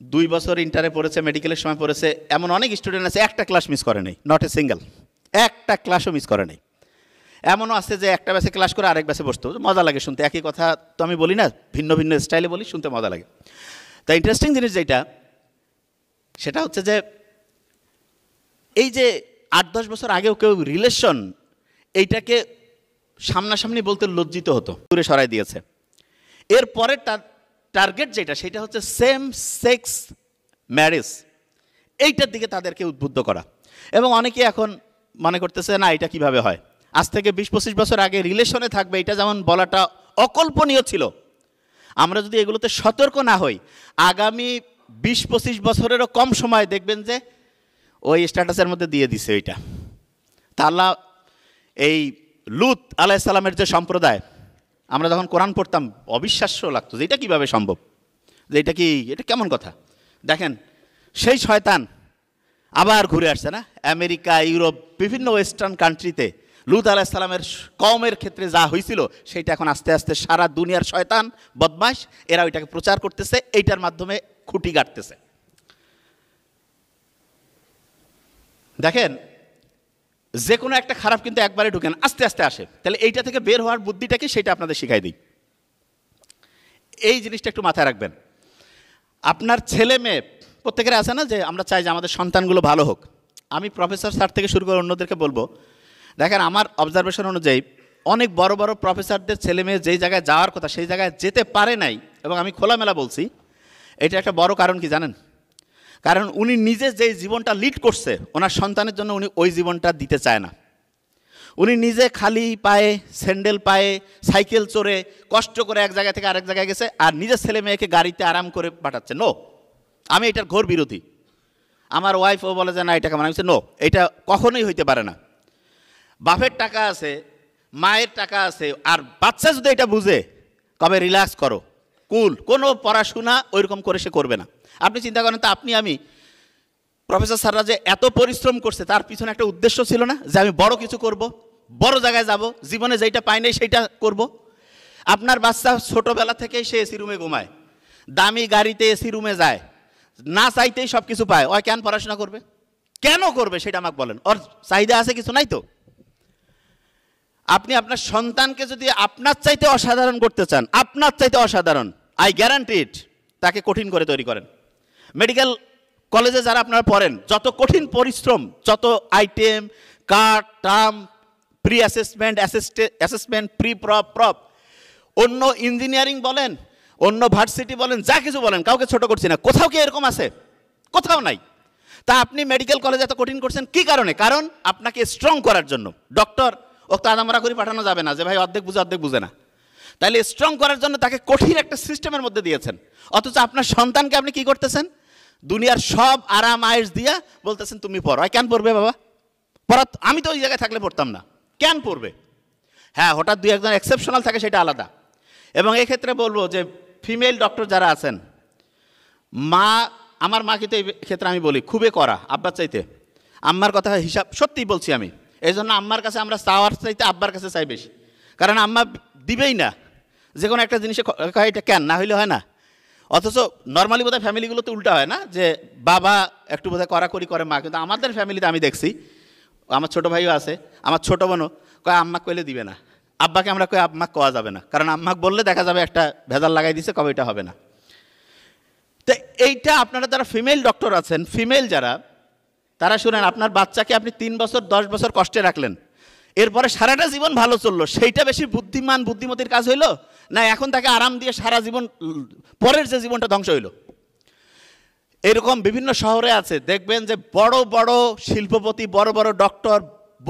2 বছর ইন্টারে পড়েছে, মেডিকেলের সময় পড়েছে, এমন অনেক স্টুডেন্ট আছে একটা ক্লাস মিস করে নেই, নট এ সিঙ্গেল, একটা ক্লাসও মিস করে নেই। এমনও আছে যে একটা ব্যাচে ক্লাস করে আরেক ব্যাচে বসতো, মজা লাগে শুনতে। একই কথা তো আমি বলি না, ভিন্ন ভিন্ন স্টাইলে বলি, শুনতে মজা লাগে। তা ইন্টারেস্টিং জিনিস যেটা, সেটা হচ্ছে যে এই যে 8-10 বছর আগেও কেউ রিলেশন এইটাকে সামনাসামনি বলতে লজ্জিত হতো, দূরে সরাই দিয়েছে। এরপরে টার্গেট যেটা, সেটা হচ্ছে সেম সেক্স ম্যারেজ, এইটার দিকে তাদেরকে উদ্বুদ্ধ করা। এবং অনেকে এখন মনে করতেছে না এটা কিভাবে হয়। আজ থেকে 20-25 বছর আগে রিলেশনে থাকবে এটা যেমন বলাটা অকল্পনীয় ছিল, আমরা যদি এগুলোতে সতর্ক না হই, আগামী 20-25 বছরেরও কম সময় দেখবেন যে ওই স্ট্যাটাসের মধ্যে দিয়ে দিছে ওইটা। তা আল্লাহ এই লুত আলাইহিস সালামের যে সম্প্রদায়, আমরা যখন কোরআন পড়তাম অবিশ্বাস্য লাগতো যে এটা কীভাবে সম্ভব, যে এটা কেমন কথা। দেখেন সেই শয়তান আবার ঘুরে আসছে না, আমেরিকা, ইউরোপ, বিভিন্ন ওয়েস্টার্ন কান্ট্রিতে লুত আলাইহিস সালামের কওমের ক্ষেত্রে যা হয়েছিল সেটা এখন আস্তে আস্তে সারা দুনিয়ার শয়তান বদমাশ এরা ওইটাকে প্রচার করতেছে, এইটার মাধ্যমে খুঁটি গাঁটতেছে। দেখেন যে কোনো একটা খারাপ কিন্তু একবারে ঢুকেন, আস্তে আস্তে আসে। তাহলে এইটা থেকে বের হওয়ার বুদ্ধিটা কি, সেটা আপনাদের শিখাই দিই। এই জিনিসটা একটু মাথায় রাখবেন। আপনার ছেলে মেয়ে প্রত্যেকের আছে না যে আমরা চাই যে আমাদের সন্তানগুলো ভালো হোক। আমি প্রফেসর স্যার থেকে শুরু করে অন্যদেরকে বলবো, দেখেন আমার অবজারভেশন অনুযায়ী অনেক বড় বড় প্রফেসরদের ছেলে মেয়ে যেই জায়গায় যাওয়ার কথা সেই জায়গায় যেতে পারে নাই। এবং আমি খোলামেলা বলছি, এটা একটা বড় কারণ কি জানেন? কারণ উনি নিজে যেই জীবনটা লিড করছে ওনার সন্তানের জন্য উনি ওই জীবনটা দিতে চায় না। উনি নিজে খালি পায়ে, স্যান্ডেল পায়ে, সাইকেল চড়ে কষ্ট করে এক জায়গা থেকে আরেক জায়গায় গেছে, আর নিজের ছেলে মেয়েকে গাড়িতে আরাম করে পাঠাচ্ছে। নো, আমি এটার ঘোর বিরোধী। আমার ওয়াইফও বলে যে না এটা কেমন, আমি বলছি নো, এটা কখনোই হইতে পারে না। বাপের টাকা আছে, মায়ের টাকা আছে, আর বাচ্চা যদি এটা বুঝে কবে রিল্যাক্স করো, কুল, কোনো পড়াশোনা ওইরকম করে সে করবে না। আপনি চিন্তা করেন তো, আপনি আমি প্রফেসর স্যাররা যে এত পরিশ্রম করছে তার পিছনে একটা উদ্দেশ্য ছিল না যে আমি বড় কিছু করব, বড় জায়গায় যাব, জীবনে যেটা পাই নাই সেইটা করব। আপনার বাচ্চা ছোটোবেলা থেকেই সে এসি রুমে ঘুমায়, দামি গাড়িতে এসি রুমে যায়, না চাইতেই সব কিছু পায়, ওই কেন পড়াশোনা করবে? কেন করবে সেটা আমাকে বলেন। ওর চাহিদা আছে কিছু নাই তো? আপনি আপনার সন্তানকে যদি আপনার চাইতে অসাধারণ করতে চান, আপনার চাইতে অসাধারণ, আই গ্যারান্টি ইট, তাকে কঠিন করে তৈরি করেন। মেডিকেল কলেজে যারা আপনারা পড়েন, যত কঠিন পরিশ্রম, যত item, card, term, pre assessment, pre prop, অন্য ইঞ্জিনিয়ারিং বলেন, অন্য ভার্সিটি বলেন, যা কিছু বলেন, কাউকে ছোট করছি না, কোথাও কি এরকম আছে? কোথাও নাই। তা আপনি মেডিকেল কলেজে এত কঠিন করছেন কি কারণে? কারণ আপনাকে স্ট্রং করার জন্য। ডক্টর ও তো আদামরা করে পাঠানো যাবে না যে ভাই অর্ধেক বুঝে না। তাহলে স্ট্রং করার জন্য তাকে কঠিন একটা সিস্টেমের মধ্যে দিয়েছেন। অথচ আপনার সন্তানকে আপনি কি করতেছেন? দুনিয়ার সব আরাম আয়েশ দিয়া বলতেছেন তুমি পড়ো। কেন পড়বে বাবা? পড়া আমি তো ওই জায়গায় থাকলে পড়তাম না, কেন পড়বে? হ্যাঁ, হঠাৎ 2-1 এক্সেপশনাল থাকে, সেটা আলাদা। এবং এক্ষেত্রে বলবো যে ফিমেল ডক্টর যারা আছেন, আমার মা কিন্তু এই ক্ষেত্রে আমি বলি খুবই কড়া, আব্বার চাইতে। আম্মার কথা হিসাব সত্যিই বলছি আমি। এই জন্য আম্মার কাছে আমরা চাওয়ার চাইতে আব্বার কাছে চাই বেশি, কারণ আম্মা দিবেই না। যে কোনো একটা জিনিসে এটা কেন না হইলে হয় না। অথচ নর্মালি বোধহয় ফ্যামিলিগুলোতে উল্টা হয় না, যে বাবা একটু বোধহয় কড়াকড়ি করে মা। কিন্তু আমাদের ফ্যামিলিতে আমি দেখছি, আমার ছোটো ভাইও আছে, আমার ছোটো বোনও কয় আম্মা কইলে দিবে না, আব্বাকে আমরা কই আম্মা কোয়া যাবে না, কারণ আম্মাকে বললে দেখা যাবে একটা ভেজাল লাগাই দিছে, কবে এটা হবে না। তো এইটা আপনারা যারা ফিমেল ডক্টর আছেন, ফিমেল যারা, তারা শুনেন, আপনার বাচ্চাকে আপনি 3 বছর 10 বছর কষ্টে রাখলেন, এরপরে সারাটা জীবন ভালো চললো, সেইটা বেশি বুদ্ধিমতির কাজ হইলো না এখন তাকে আরাম দিয়ে সারা জীবন পরের যে জীবনটা ধ্বংস হইল? এরকম বিভিন্ন শহরে আছে, দেখবেন যে বড় বড় শিল্পপতি, বড় বড় ডক্টর,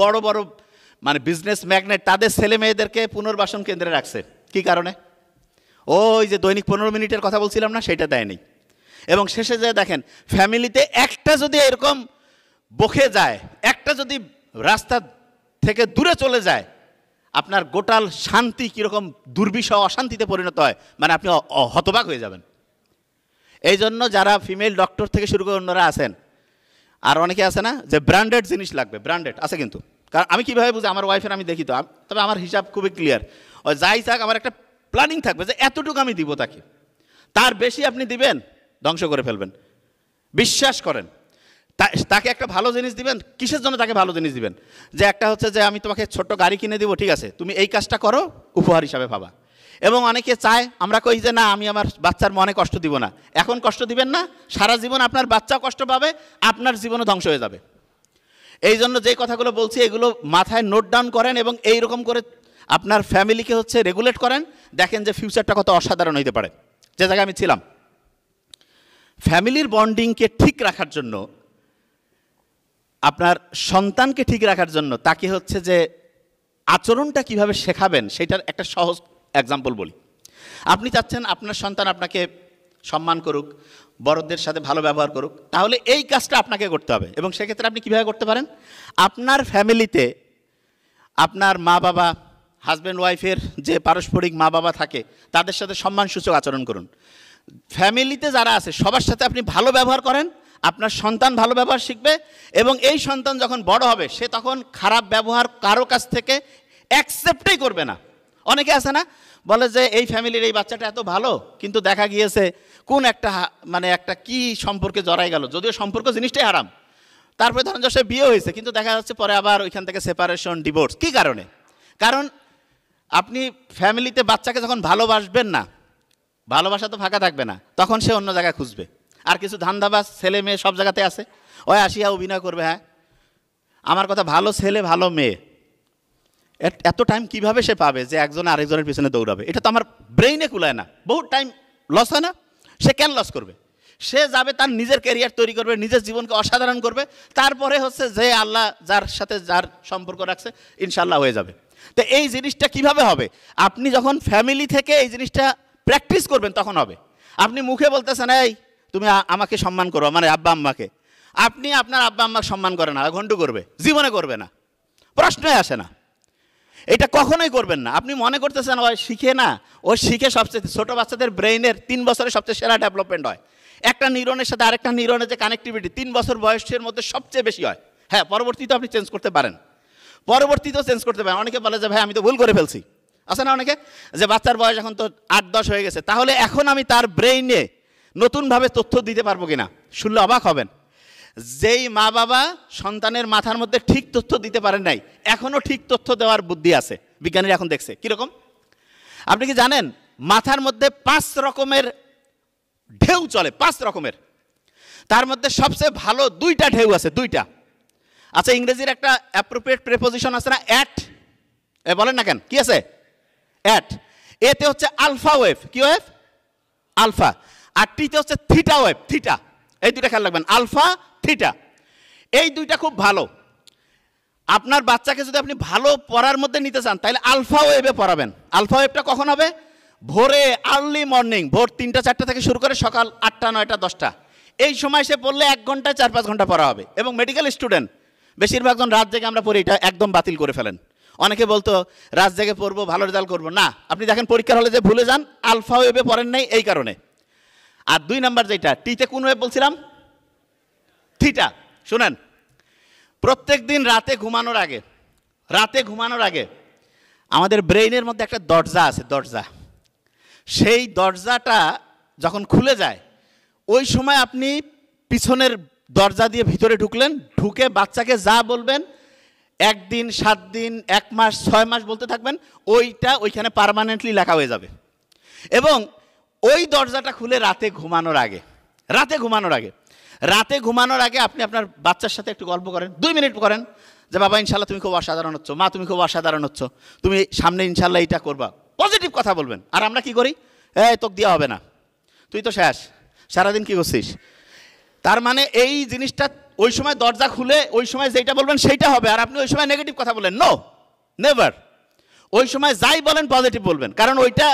বড় বড় মানে বিজনেস ম্যাগনেট তাদের ছেলে মেয়েদেরকে পুনর্বাসন কেন্দ্রে রাখছে। কি কারণে? ওই যে দৈনিক 15 মিনিটের কথা বলছিলাম না, সেটা দেয়নি। এবং শেষে যে দেখেন ফ্যামিলিতে একটা যদি এরকম বকে যায়, একটা যদি রাস্তা থেকে দূরে চলে যায়, আপনার গোটাল শান্তি কীরকম দুর্বিষহ অশান্তিতে পরিণত হয়, মানে আপনি হতবাক হয়ে যাবেন। এই জন্য যারা ফিমেল ডক্টর থেকে শুরু করে অন্যরা আছেন, আর অনেকে আছে না যে ব্র্যান্ডেড জিনিস লাগবে, ব্র্যান্ডেড আছে কিন্তু। কারণ আমি কীভাবে বুঝি, আমার ওয়াইফের আমি দেখি তো, তবে আমার হিসাব খুবই ক্লিয়ার। ওই যাই থাক আমার একটা প্ল্যানিং থাকবে যে এতটুকু আমি দিব তাকে, তার বেশি আপনি দিবেন ধ্বংস করে ফেলবেন। বিশ্বাস করেন, তাকে একটা ভালো জিনিস দিবেন, কিসের জন্য তাকে ভালো জিনিস দিবেন? যে একটা হচ্ছে যে আমি তোমাকে ছোট্ট গাড়ি কিনে দিব, ঠিক আছে, তুমি এই কাজটা করো, উপহার হিসাবে পাবা। এবং অনেকে চায়, আমরা কই যে না আমি আমার বাচ্চার মনে কষ্ট দিব না। এখন কষ্ট দিবেন না, সারা জীবন আপনার বাচ্চাও কষ্ট পাবে, আপনার জীবনও ধ্বংস হয়ে যাবে। এই জন্য যে কথাগুলো বলছি এগুলো মাথায় নোট ডাউন করেন এবং এই রকম করে আপনার ফ্যামিলিকে হচ্ছে রেগুলেট করেন। দেখেন যে ফিউচারটা কত অসাধারণ হইতে পারে। যে জায়গায় আমি ছিলাম, ফ্যামিলির বন্ডিংকে ঠিক রাখার জন্য, আপনার সন্তানকে ঠিক রাখার জন্য তাকে হচ্ছে যে আচরণটা কিভাবে শেখাবেন সেটার একটা সহজ এক্সাম্পল বলি। আপনি চাচ্ছেন আপনার সন্তান আপনাকে সম্মান করুক, বড়দের সাথে ভালো ব্যবহার করুক, তাহলে এই কাজটা আপনাকে করতে হবে। এবং সেক্ষেত্রে আপনি কীভাবে করতে পারেন? আপনার ফ্যামিলিতে আপনার মা বাবা, হাজব্যান্ড ওয়াইফের যে পারস্পরিক মা বাবা থাকে তাদের সাথে সম্মানসূচক আচরণ করুন। ফ্যামিলিতে যারা আছে সবার সাথে আপনি ভালো ব্যবহার করেন, আপনার সন্তান ভালো ব্যবহার শিখবে। এবং এই সন্তান যখন বড় হবে সে তখন খারাপ ব্যবহার কারো কাছ থেকে অ্যাকসেপ্টই করবে না। অনেকে আছে না বলে যে এই ফ্যামিলির এই বাচ্চাটা এত ভালো, কিন্তু দেখা গিয়েছে কোন একটা মানে একটা কি সম্পর্কে জড়াই গেল, যদিও সম্পর্ক জিনিসটাই হারাম। তারপরে ধরেন যে সে বিয়ে হয়েছে, কিন্তু দেখা যাচ্ছে পরে আবার ওইখান থেকে সেপারেশন, ডিভোর্স। কি কারণে? কারণ আপনি ফ্যামিলিতে বাচ্চাকে যখন ভালোবাসবেন না, ভালোবাসা তো ফাঁকা থাকবে না, তখন সে অন্য জায়গায় খুঁজবে। আর কিছু ধান্দাবাজ ছেলে মেয়ে সব জায়গাতে আছে, ওই আসিয়া অভিনয় করবে, হ্যাঁ আমার কথা, ভালো ছেলে ভালো মেয়ে, এত টাইম কিভাবে সে পাবে যে একজন আরেকজনের পিছনে দৌড়াবে? এটা তো আমার ব্রেইনে কুলায় না। বহুত টাইম লস হয় না? সে কেন লস করবে? সে যাবে তার নিজের ক্যারিয়ার তৈরি করবে, নিজের জীবনকে অসাধারণ করবে, তারপরে হচ্ছে যে আল্লাহ যার সাথে যার সম্পর্ক রাখছে ইনশাল্লাহ হয়ে যাবে। তো এই জিনিসটা কিভাবে হবে? আপনি যখন ফ্যামিলি থেকে এই জিনিসটা প্র্যাকটিস করবেন তখন হবে। আপনি মুখে বলতেছেন এই তুমি আমাকে সম্মান করো, মানে আব্বা আম্মাকে, আপনি আপনার আব্বা আম্মাকে সম্মান করে না, ঘন্টু করবে, জীবনে করবে না, প্রশ্নই আসে না। এটা কখনোই করবেন না। আপনি মনে করতেছেন ওই শিখে না, ও শিখে সবচেয়ে, ছোটো বাচ্চাদের ব্রেইনের 3 বছরে সবচেয়ে সেরা ডেভেলপমেন্ট হয়। একটা নিউরনের সাথে আরেকটা নিউরনের যে কানেক্টিভিটি 3 বছর বয়সের মধ্যে সবচেয়ে বেশি হয়। হ্যাঁ, পরবর্তীতে আপনি চেঞ্জ করতে পারেন, পরবর্তীতেও চেঞ্জ করতে পারেন। অনেকে বলে যে ভাই আমি তো ভুল করে ফেলছি, আছে না অনেকে, যে বাচ্চার বয়স এখন তো 8-10 হয়ে গেছে, তাহলে এখন আমি তার ব্রেইনে নতুনভাবে তথ্য দিতে পারবো কিনা। শুনলে অবাক হবেন, যেই মা বাবা সন্তানের মাথার মধ্যে ঠিক তথ্য দিতে পারেন নাই, এখনও ঠিক তথ্য দেওয়ার বুদ্ধি আছে। বিজ্ঞানীরা এখন দেখছে কীরকম। আপনি কি জানেন মাথার মধ্যে 5 রকমের ঢেউ চলে, 5 রকমের। তার মধ্যে সবচেয়ে ভালো 2টা ঢেউ আছে, 2টা। আচ্ছা, ইংরেজির একটা অ্যাপ্রোপ্রিয়েট প্রেপোজিশন আছে না, অ্যাট, বলেন না কেন, কি আছে? অ্যাট। এতে হচ্ছে আলফা ওয়েভ। কি ওয়েভ? আলফা। আর টিতে হচ্ছে থিটা ওয়েভ, থিটা। এই 2টা খেয়াল রাখবেন, আলফা থিটা। এই 2টা খুব ভালো। আপনার বাচ্চাকে যদি আপনি ভালো পড়ার মধ্যে নিতে চান তাহলে আলফা ওয়েভে পড়াবেন। আলফা ওয়েভটা কখন হবে? ভোরে, আর্লি মর্নিং, ভোর 3টা-4টা থেকে শুরু করে সকাল 8টা, 9টা, 10টা, এই সময় সে পড়লে 1 ঘন্টায় 4-5 ঘন্টা পড়া হবে। এবং মেডিকেল স্টুডেন্ট বেশিরভাগজন রাত জেগে আমরা পড়ি, এটা একদম বাতিল করে ফেলেন। অনেকে বলতো রাত জেগে পড়বো, ভালো রেজাল্ট করবো না। আপনি দেখেন পরীক্ষার হলে যে ভুলে যান, আলফা ওয়েভে পড়েন নাই এই কারণে। আর 2 নাম্বার যেটা, টিতে কোন ওয়েভ বলছিলাম? থিটা। শুনেন, প্রত্যেক দিন রাতে ঘুমানোর আগে আমাদের ব্রেইনের মধ্যে একটা দরজা আছে, দরজা। সেই দরজাটা যখন খুলে যায়, ওই সময় আপনি পিছনের দরজা দিয়ে ভিতরে ঢুকলেন, ঢুকে বাচ্চাকে যা বলবেন 1 দিন, 7 দিন, 1 মাস, 6 মাস বলতে থাকবেন, ওইটা ওইখানে পার্মানেন্টলি লেখা হয়ে যাবে। এবং ওই দরজাটা খুলে রাতে ঘুমানোর আগে আপনি আপনার বাচ্চার সাথে একটু গল্প করেন, 2 মিনিট করেন, যে বাবা ইনশাল্লাহ তুমি খুব অসাধারণ হচ্ছ, মা তুমি খুব অসাধারণ হচ্ছ, তুমি সামনে ইনশাল্লাহ এইটা করবা, পজিটিভ কথা বলবেন। আর আমরা কি করি? তোকে দেওয়া হবে না, তুই তো শেষ, সারাদিন কি করছিস। তার মানে এই জিনিসটা ওই সময় দরজা খুলে ওই সময় যেটা বলবেন সেইটা হবে, আর আপনি ওই সময় নেগেটিভ কথা বললেন। No, never. ওই সময় যাই বলেন পজিটিভ বলবেন, কারণ ওইটা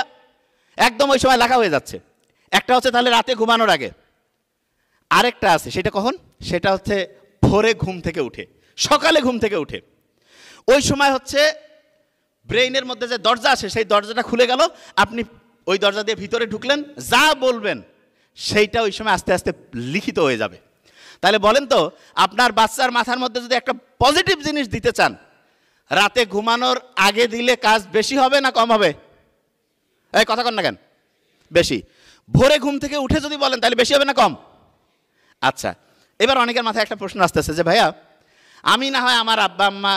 একদম ওই সময় লেখা হয়ে যাচ্ছে। একটা হচ্ছে তাহলে রাতে ঘুমানোর আগে, আরেকটা আছে সেটা কখন, সেটা হচ্ছে ভোরে ঘুম থেকে উঠে, সকালে ঘুম থেকে উঠে। ওই সময় হচ্ছে ব্রেইনের মধ্যে যে দরজা আছে সেই দরজাটা খুলে গেল, আপনি ওই দরজা দিয়ে ভিতরে ঢুকলেন, যা বলবেন সেইটা ওই সময় আস্তে আস্তে লিখিত হয়ে যাবে। তাহলে বলেন তো, আপনার বাচ্চার মাথার মধ্যে যদি একটা পজিটিভ জিনিস দিতে চান, রাতে ঘুমানোর আগে দিলে কাজ বেশি হবে না কম হবে? এই কথা কন না কেন? বেশি। ভোরে ঘুম থেকে উঠে যদি বলেন তাহলে বেশি হবে না কম? আচ্ছা, এবার অনেকের মাথায় একটা প্রশ্ন আসতেছে যে ভাইয়া, আমি না হয় আমার আব্বা আম্মা,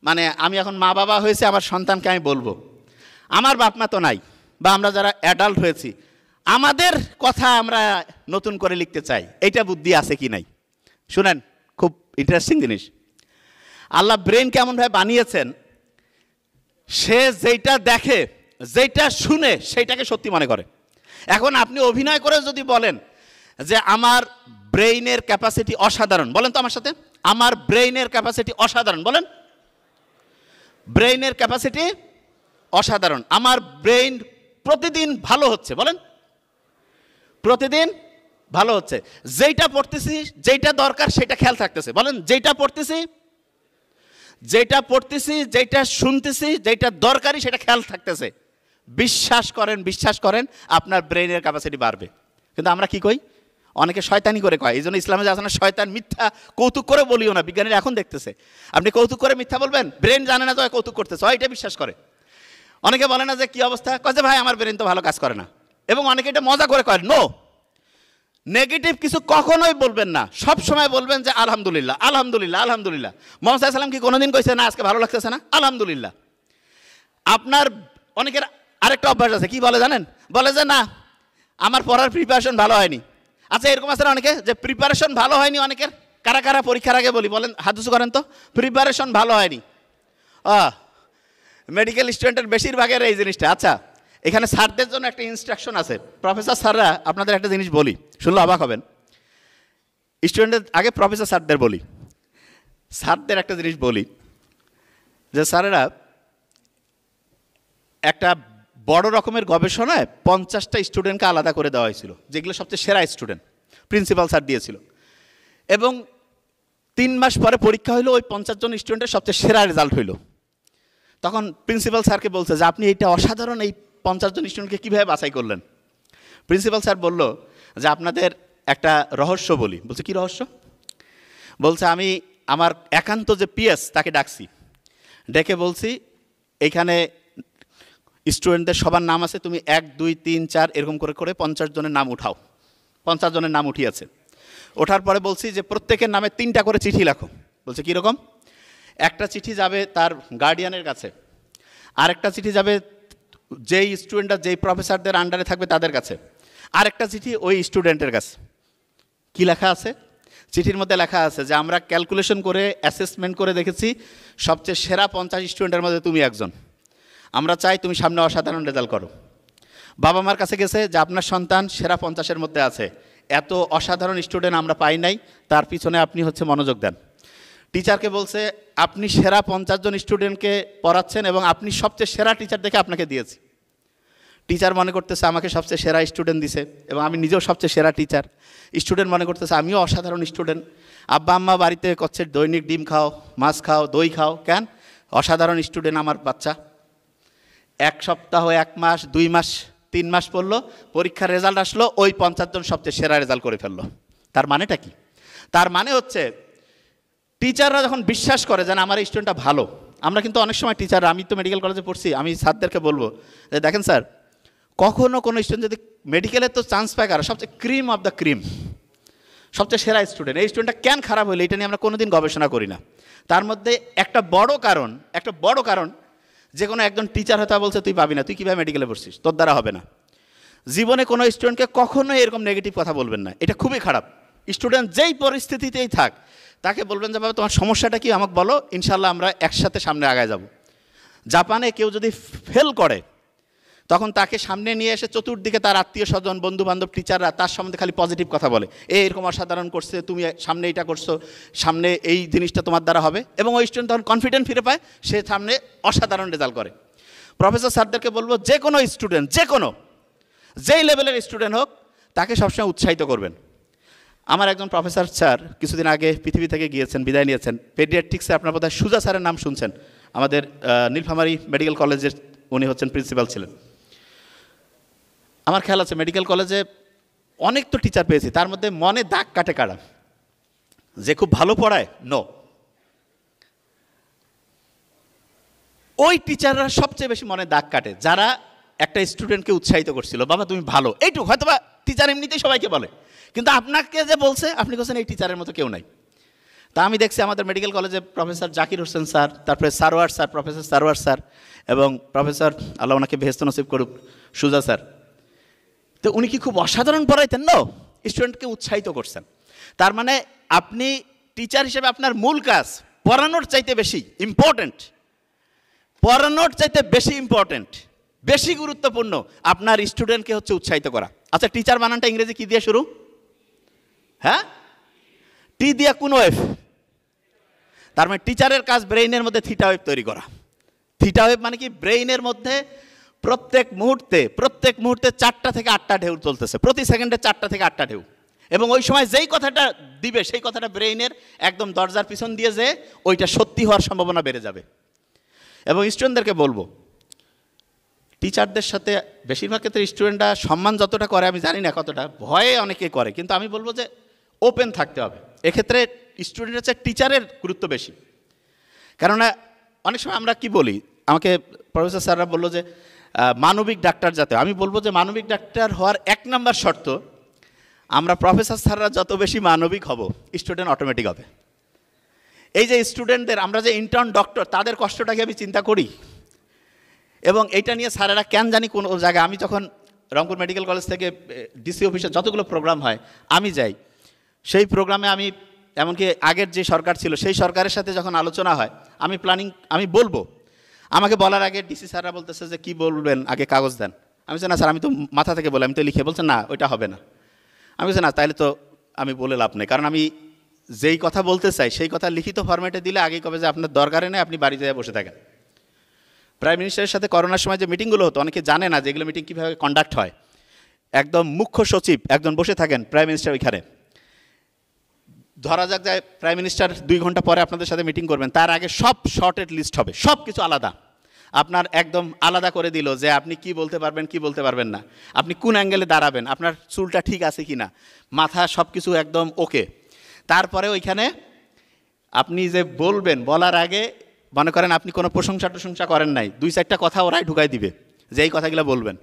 মানে আমি এখন মা বাবা হয়েছে, আমার সন্তানকে আমি বলবো, আমার বাপ মা তো নাই, বা আমরা যারা অ্যাডাল্ট হয়েছি আমাদের কথা আমরা নতুন করে লিখতে চাই, এইটা বুদ্ধি আছে কি নাই? শুনেন, খুব ইন্টারেস্টিং জিনিস। আল্লাহ ব্রেন কেমনভাবে বানিয়েছেন, সে যেটা দেখে যেটা শুনে সেইটাকে সত্যি মনে করে। এখন আপনি অভিনয় করে যদি বলেন যে আমার ব্রেইনের ক্যাপাসিটি অসাধারণ, বলেন তো আমার সাথে, আমার ব্রেইনের ক্যাপাসিটি অসাধারণ, বলেন ব্রেইনের ক্যাপাসিটি অসাধারণ, আমার ব্রেইন প্রতিদিন ভালো হচ্ছে, বলেন প্রতিদিন ভালো হচ্ছে, যেটা পড়তেছি যেটা দরকার সেটা খেয়াল থাকতেছে, বলেন যেটা পড়তেছি যেটা শুনতেছি যেটা দরকারি সেটা খেয়াল থাকতেছে। বিশ্বাস করেন আপনার ব্রেইনের ক্যাপাসিটি বাড়বে। কিন্তু আমরা কি কই, অনেকে শয়তানি করে কয়, এই জন্য ইসলামে আছে না শয়তান মিথ্যা কৌতুক করে বলিও না, বিজ্ঞানীরা এখন দেখতেছে আপনি কৌতুক করে মিথ্যা বলবেন, ব্রেন জানে না তো কৌতুক করতেছে, এটা বিশ্বাস করে। অনেকে বলে না যে কি অবস্থা, কয় যে ভাই আমার ব্রেন তো ভালো কাজ করে না, এবং অনেকে এটা মজা করে কয়। নো, নেগেটিভ কিছু কখনোই বলবেন না, সব সময় বলবেন যে আলহামদুলিল্লাহ আলহামদুলিল্লাহ আলহামদুলিল্লাহ। মোহাম্মদ সাল্লাল্লাহু আলাইহি ওয়াসাল্লাম কি কোনোদিন কইছে না আজকে ভালো লাগতেছে না, আলহামদুলিল্লাহ? আপনার অনেকের আরেকটা অভ্যাস আছে, কি বলে জানেন, বলে যে না আমার পড়ার প্রিপারেশন ভালো হয়নি। আচ্ছা, এরকম আছে না অনেকে যে প্রিপারেশন ভালো হয়নি অনেকের, কারা কারা পরীক্ষার আগে বলি, বলেন হাত উঁচু করেন তো, প্রিপারেশন ভালো হয়নি। মেডিকেল স্টুডেন্টের বেশিরভাগের এই জিনিসটা। আচ্ছা, এখানে স্যারদের জন্য একটা ইনস্ট্রাকশন আছে, প্রফেসর স্যাররা আপনাদের একটা জিনিস বলি, শুনলে অবাক হবেন। স্টুডেন্টদের আগে প্রফেসর স্যারদের বলি, স্যারদের একটা জিনিস বলি যে স্যারেরা একটা বড় রকমের গবেষণায় 50টা স্টুডেন্টকে আলাদা করে দেওয়া হয়েছিল, যেগুলো সবচেয়ে সেরা স্টুডেন্ট, প্রিন্সিপাল স্যার দিয়েছিল। এবং 3 মাস পরে পরীক্ষা হইলো, ওই 50 জন স্টুডেন্টের সবচেয়ে সেরা রেজাল্ট হইলো। তখন প্রিন্সিপাল স্যারকে বলছে যে আপনি এইটা অসাধারণ, এই 50 জন স্টুডেন্টকে কীভাবে বাছাই করলেন? প্রিন্সিপাল স্যার বলল যে আপনাদের একটা রহস্য বলি। বলছে কি রহস্য? বলছে আমি আমার একান্ত যে পিএস তাকে ডাকছি, ডেকে বলছি এইখানে স্টুডেন্টদের সবার নাম আছে, তুমি 1 2 3 4 এরকম করে করে 50 জনের নাম উঠাও। 50 জনের নাম উঠিয়েছে। ওঠার পরে বলছি যে প্রত্যেকের নামে 3টা করে চিঠি লেখো। বলছে কীরকম? একটা চিঠি যাবে তার গার্ডিয়ানের কাছে, আরেকটা চিঠি যাবে যেই স্টুডেন্টরা যেই প্রফেসরদের আন্ডারে থাকবে তাদের কাছে, আরেকটা চিঠি ওই স্টুডেন্টের কাছে। কি লেখা আছে? চিঠির মধ্যে লেখা আছে যে আমরা ক্যালকুলেশন করে অ্যাসেসমেন্ট করে দেখেছি সবচেয়ে সেরা 50 স্টুডেন্টের মধ্যে তুমি একজন, আমরা চাই তুমি সামনে অসাধারণ রেজাল্ট করো। বাবা মার কাছে গেছে যে আপনার সন্তান সেরা 50-এর মধ্যে আছে, এত অসাধারণ স্টুডেন্ট আমরা পাই নাই, তার পিছনে আপনি হচ্ছে মনোযোগ দেন। টিচারকে বলছে আপনি সেরা 50 জন স্টুডেন্টকে পড়াচ্ছেন এবং আপনি সবচেয়ে সেরা টিচার দেখে আপনাকে দিয়েছি। টিচার মনে করতেছে আমাকে সবচেয়ে সেরা স্টুডেন্ট দিছে এবং আমি নিজেও সবচেয়ে সেরা টিচার। স্টুডেন্ট মনে করতেছে আমিও অসাধারণ স্টুডেন্ট। আব্বা আম্মা বাড়িতে করছে দৈনিক ডিম খাও, মাছ খাও, দই খাও, কেন? অসাধারণ স্টুডেন্ট আমার বাচ্চা। 1 সপ্তাহ, 1 মাস, 2 মাস, 3 মাস পড়লো, পরীক্ষার রেজাল্ট আসলো, ওই 50 জন সবচেয়ে সেরা রেজাল্ট করে ফেললো। তার মানেটা কি? তার মানে হচ্ছে টিচাররা যখন বিশ্বাস করে যে আমার এই স্টুডেন্টটা ভালো, আমরা কিন্তু অনেক সময় টিচার, আমি তো মেডিকেল কলেজে পড়ছি, আমি স্যারদেরকে বলবো যে দেখেন স্যার, কখনো কোনো স্টুডেন্ট যদি মেডিকেলে তো চান্স পায় কারা, সবচেয়ে ক্রিম অফ দ্য ক্রিম, সবচেয়ে সেরা স্টুডেন্ট, এই স্টুডেন্টটা কেন খারাপ হইলো এটা নিয়ে আমরা কোনোদিন গবেষণা করি না। তার মধ্যে একটা বড় কারণ যে কোনো একজন টিচার হয়তো বলছে তুই পাবি না, তুই কীভাবে মেডিকেলে পড়ছিস, তোর দ্বারা হবে না। জীবনে কোনো স্টুডেন্টকে কখনোই এরকম নেগেটিভ কথা বলবেন না, এটা খুবই খারাপ। স্টুডেন্ট যেই পরিস্থিতিতেই থাক তাকে বলবেন যে বাবা তোমার সমস্যাটা কি আমাকে বলো, ইনশাল্লাহ আমরা একসাথে সামনে আগায় যাব। জাপানে কেউ যদি ফেল করে তখন তাকে সামনে নিয়ে এসে চতুর্দিকে তার আত্মীয় স্বজন, বন্ধু বান্ধব, টিচাররা তার সম্বন্ধে খালি পজিটিভ কথা বলে, এরকম অসাধারণ করছে, তুমি সামনে এইটা করছো, সামনে এই জিনিসটা তোমার দ্বারা হবে। এবং ওই স্টুডেন্ট তখন কনফিডেন্ট ফিরে পায়, সে সামনে অসাধারণ রেজাল্ট করে। প্রফেসর স্যারদেরকে বলবো যে কোনো স্টুডেন্ট, যেই লেভেলের স্টুডেন্ট হোক, তাকে সবসময় উৎসাহিত করবেন। আমার একজন প্রফেসর স্যার কিছুদিন আগে পৃথিবী থেকে গিয়েছেন, বিদায় নিয়েছেন। পেডিয়াট্রিক্সে আপনার বোধহয় সুজা স্যারের নাম শুনছেন, আমাদের নীলফামারী মেডিকেল কলেজের উনি হচ্ছেন প্রিন্সিপাল ছিলেন। আমার খেয়াল আছে মেডিকেল কলেজে অনেক তো টিচার পেয়েছি, তার মধ্যে মনে দাগ কাটে কারা? যে খুব ভালো পড়ায়? নো। ওই টিচাররা সবচেয়ে বেশি মনে দাগ কাটে যারা একটা স্টুডেন্টকে উৎসাহিত করছিল, বাবা তুমি ভালো, এইটুকু। হয়তো বা টিচার এমনিতেই সবাইকে বলে, কিন্তু আপনাকে যে বলছে আপনি বলছেন এই টিচারের মতো কেউ নাই। তা আমি দেখছি আমাদের মেডিকেল কলেজে প্রফেসর জাকির হোসেন স্যার, তারপরে Sarwar sir, professor Sarwar sir, এবং প্রফেসর আল্লাহ ওনাকে বেহেস্ত নসিব করুক সুজা স্যার। তো উনি কি খুব অসাধারণ পড়াইতেন? নো, স্টুডেন্টকে উৎসাহিত করছেন। তার মানে আপনি টিচার হিসেবে আপনার মূল কাজ পড়ানোর চাইতে বেশি ইম্পর্টেন্ট, বেশি গুরুত্বপূর্ণ আপনার স্টুডেন্টকে হচ্ছে উৎসাহিত করা। আচ্ছা, টিচার বানানটা ইংরেজি কি দিয়ে শুরু? হ্যাঁ, টি দিয়া কোন ওয়েভ? তার মানে টিচারের কাজ ব্রেইনের মধ্যে থিটা ওয়েভ তৈরি করা। থিটা ওয়েভ মানে কি? ব্রেইনের মধ্যে প্রত্যেক মুহূর্তে 4টা থেকে 8টা ঢেউ চলতেছে, প্রতি সেকেন্ডে 4টা থেকে 8টা ঢেউ। এবং ওই সময় যেই কথাটা দিবে সেই কথাটা ব্রেইনের একদম দরজার পিছন দিয়ে যে ওইটা সত্যি হওয়ার সম্ভাবনা বেড়ে যাবে। এবং স্টুডেন্টদেরকে বলবো, টিচারদের সাথে বেশিরভাগ ক্ষেত্রে স্টুডেন্টরা সম্মান যতটা করে আমি জানি না কতটা, ভয়ে অনেকে করে, কিন্তু আমি বলবো যে ওপেন থাকতে হবে। এক্ষেত্রে স্টুডেন্টের চেয়ে টিচারের গুরুত্ব বেশি। কেননা অনেক সময় আমরা কি বলি, আমাকে প্রফেসর স্যাররা বললো যে মানবিক ডাক্তার যাতে, আমি বলবো যে মানবিক ডাক্তার হওয়ার 1 নম্বর শর্ত, আমরা প্রফেসর স্যাররা যত বেশি মানবিক হব স্টুডেন্ট অটোমেটিক হবে। এই যে স্টুডেন্টদের, আমরা যে ইন্টার্ন ডক্টর, তাদের কষ্টটাকে আমি চিন্তা করি। এবং এইটা নিয়ে স্যারেরা কেন জানি কোন জায়গায়, আমি যখন রংপুর মেডিকেল কলেজ থেকে ডিসি অফিসে যতগুলো প্রোগ্রাম হয় আমি যাই, সেই প্রোগ্রামে আমি এমনকি আগের যে সরকার ছিল সেই সরকারের সাথে যখন আলোচনা হয় আমি বলবো, আমাকে বলার আগে ডিসি স্যাররা বলতেছে যে কি বলবেন আগে কাগজ দেন। আমি বলছি না স্যার, আমি তো মাথা থেকে বলি, আমি তো লিখে। বলছে না ওইটা হবে না। আমি বলছি না, তাহলে তো আমি বলে লাভ নেই, কারণ আমি যেই কথা বলতে চাই সেই কথা লিখিত ফরম্যাটে দিলে আগেই কবে যে আপনার দরকারে নেই, আপনি বাড়ি যেয়ে বসে থাকেন। প্রাইম মিনিস্টারের সাথে করোনার সময় যে মিটিংগুলো হতো, অনেকে জানে না যে এগুলো মিটিং কীভাবে কন্ডাক্ট হয়। একদম মুখ্য সচিব একজন বসে থাকেন, প্রাইম মিনিস্টার ওইখানে। ধরা যাক যায় প্রাইম মিনিস্টার 2 ঘন্টা পরে আপনাদের সাথে মিটিং করবেন, তার আগে সব শর্টেড লিস্ট হবে, সব কিছু আলাদা। আপনার একদম আলাদা করে দিল যে আপনি কি বলতে পারবেন, কি বলতে পারবেন না, আপনি কোন অ্যাঙ্গেলে দাঁড়াবেন, আপনার চুলটা ঠিক আছে কি না, মাথা সব কিছু একদম ওকে। তারপরে ওইখানে আপনি যে বলবেন, বলার আগে মনে করেন আপনি কোনো প্রশংসা করেন নাই, 2-4টা কথা ওরাই ঢুকাই দিবে যে এই কথাগুলো বলবেন।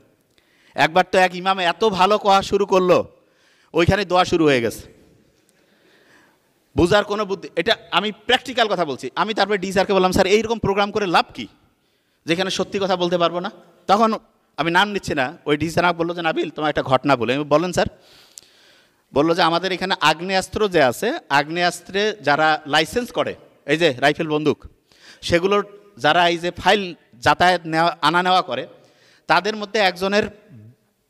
একবার তো এক ইমামে এত ভালো কথা শুরু করলো, ওইখানে দোয়া শুরু হয়ে গেছে। বুঝার কোনো বুদ্ধি, এটা আমি প্র্যাকটিক্যাল কথা বলছি। আমি তারপরে ডি স্যারকে বললাম, স্যার এইরকম প্রোগ্রাম করে লাভ কি, যেখানে সত্যি কথা বলতে পারবো না? তখন আমি নাম নিচ্ছি না, ওই ডি স্যার আমাকে বললো যে নাবিল তোমার একটা ঘটনা বলে। আমি বলেন স্যার। বললো যে আমাদের এখানে আগ্নেয়াস্ত্র যে আছে, আগ্নেয়াস্ত্রে যারা লাইসেন্স করে, এই যে রাইফেল বন্দুক, সেগুলোর যারা এই যে ফাইল যাতায়াত আনা নেওয়া করে, তাদের মধ্যে একজনের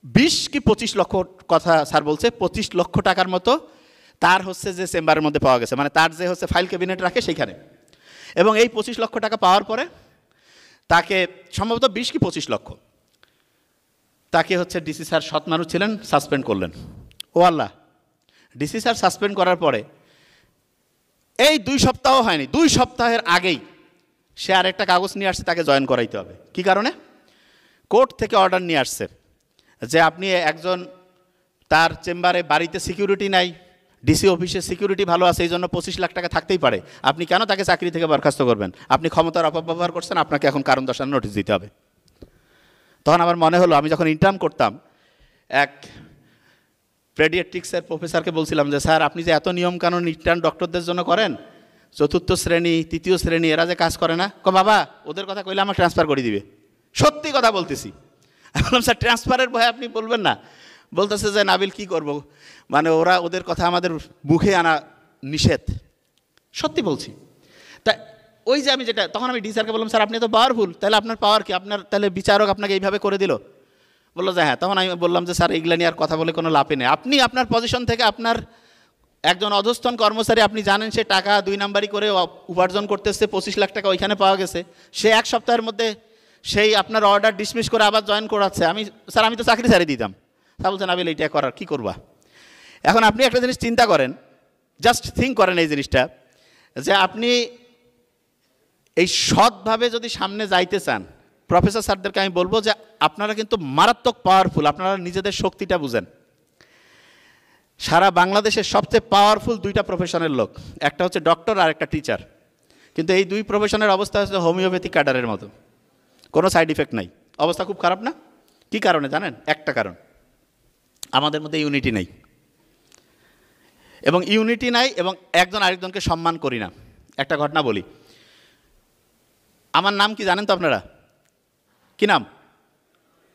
20 কি 25 লক্ষ, কথা স্যার বলছে 25 লক্ষ টাকার মতো তার হচ্ছে যে চেম্বারের মধ্যে পাওয়া গেছে, মানে তার যে হচ্ছে ফাইল ক্যাবিনেট রাখে সেইখানে। এবং এই 25 লক্ষ টাকা পাওয়ার পরে তাকে সম্ভবত 20 কি 25 লক্ষ, তাকে হচ্ছে ডিসি স্যার, সৎ মানুষ ছিলেন, সাসপেন্ড করলেন। ও আল্লাহ, ডিসি স্যার সাসপেন্ড করার পরে এই 2 সপ্তাহ হয়নি, 2 সপ্তাহের আগেই সে আরেকটা কাগজ নিয়ে আসছে, তাকে জয়েন করাইতে হবে। কি কারণে? কোর্ট থেকে অর্ডার নিয়ে আসছে যে আপনি একজন, তার চেম্বারে বাড়িতে সিকিউরিটি নাই, ডিসি অফিসে সিকিউরিটি ভালো আছে, এই জন্য 25 লাখ টাকা থাকতেই পারে, আপনি কেন তাকে চাকরি থেকে বরখাস্ত করবেন? আপনি ক্ষমতার অপব্যবহার করছেন, আপনাকে এখন কারণ দর্শানোর নোটিশ দিতে হবে। তখন আমার মনে হলো, আমি যখন ইন্টার্ন করতাম, এক পেডিয়াট্রিক্সের প্রফেসরকে বলছিলাম যে স্যার আপনি যে এত নিয়মকানুন ইন্টার্ন ডক্টরদের জন্য করেন, 4র্থ শ্রেণী 3য় শ্রেণী এরা যে কাজ করে না, বাবা ওদের কথা কইলে আমার ট্রান্সফার করে দিবে। সত্যি কথা বলতেছি। আমি বললাম স্যার ট্রান্সফারের ভয় আপনি বলবেন না? বলতেছে যে নাবিল কি করব, মানে ওদের কথা আমাদের মুখে আনা নিষেধ। সত্যি বলছি। তা ওই যে আমি যেটা, তখন আমি ডি স্যারকে বললাম স্যার আপনি তো পাওয়ারফুল, তাহলে আপনার পাওয়ার কি, আপনার তাহলে বিচারক আপনাকে এইভাবে করে দিল? বললো যে হ্যাঁ। তখন আমি বললাম যে স্যার এইগুলা নিয়ে আর কথা বলে কোনো লাভই নেই, আপনি আপনার পজিশন থেকে আপনার একজন অধস্তন কর্মচারী, আপনি জানেন সে টাকা 2 নাম্বারি করে উপার্জন করতেছে, 25 লাখ টাকা ওইখানে পাওয়া গেছে, সে 1 সপ্তাহের মধ্যে সেই আপনার অর্ডার ডিসমিস করে আবার জয়েন করাচ্ছে। স্যার আমি তো চাকরি ছাড়িয়ে দিতাম। তা বলছেন নাবিল এইটা করার কী করবা? এখন আপনি একটা জিনিস চিন্তা করেন, জাস্ট থিঙ্ক করেন এই জিনিসটা, যে আপনি এই সৎভাবে যদি সামনে যাইতে চান, প্রফেসর স্যারদেরকে আমি বলবো যে আপনারা কিন্তু মারাত্মক পাওয়ারফুল, আপনারা নিজেদের শক্তিটা বুঝেন। সারা বাংলাদেশের সবচেয়ে পাওয়ারফুল 2টা প্রফেশনের লোক, একটা হচ্ছে ডক্টর আর একটা টিচার। কিন্তু এই 2 প্রফেশনের অবস্থা হচ্ছে হোমিওপ্যাথি ক্যাডারের মতো, কোনো সাইড ইফেক্ট নাই। অবস্থা খুব খারাপ না? কী কারণে জানেন? একটা কারণ, আমাদের মধ্যে ইউনিটি নেই। এবং ইউনিটি নাই এবং একজন আরেকজনকে সম্মান করি না। একটা ঘটনা বলি, আমার নাম কি জানেন তো আপনারা? কি নাম?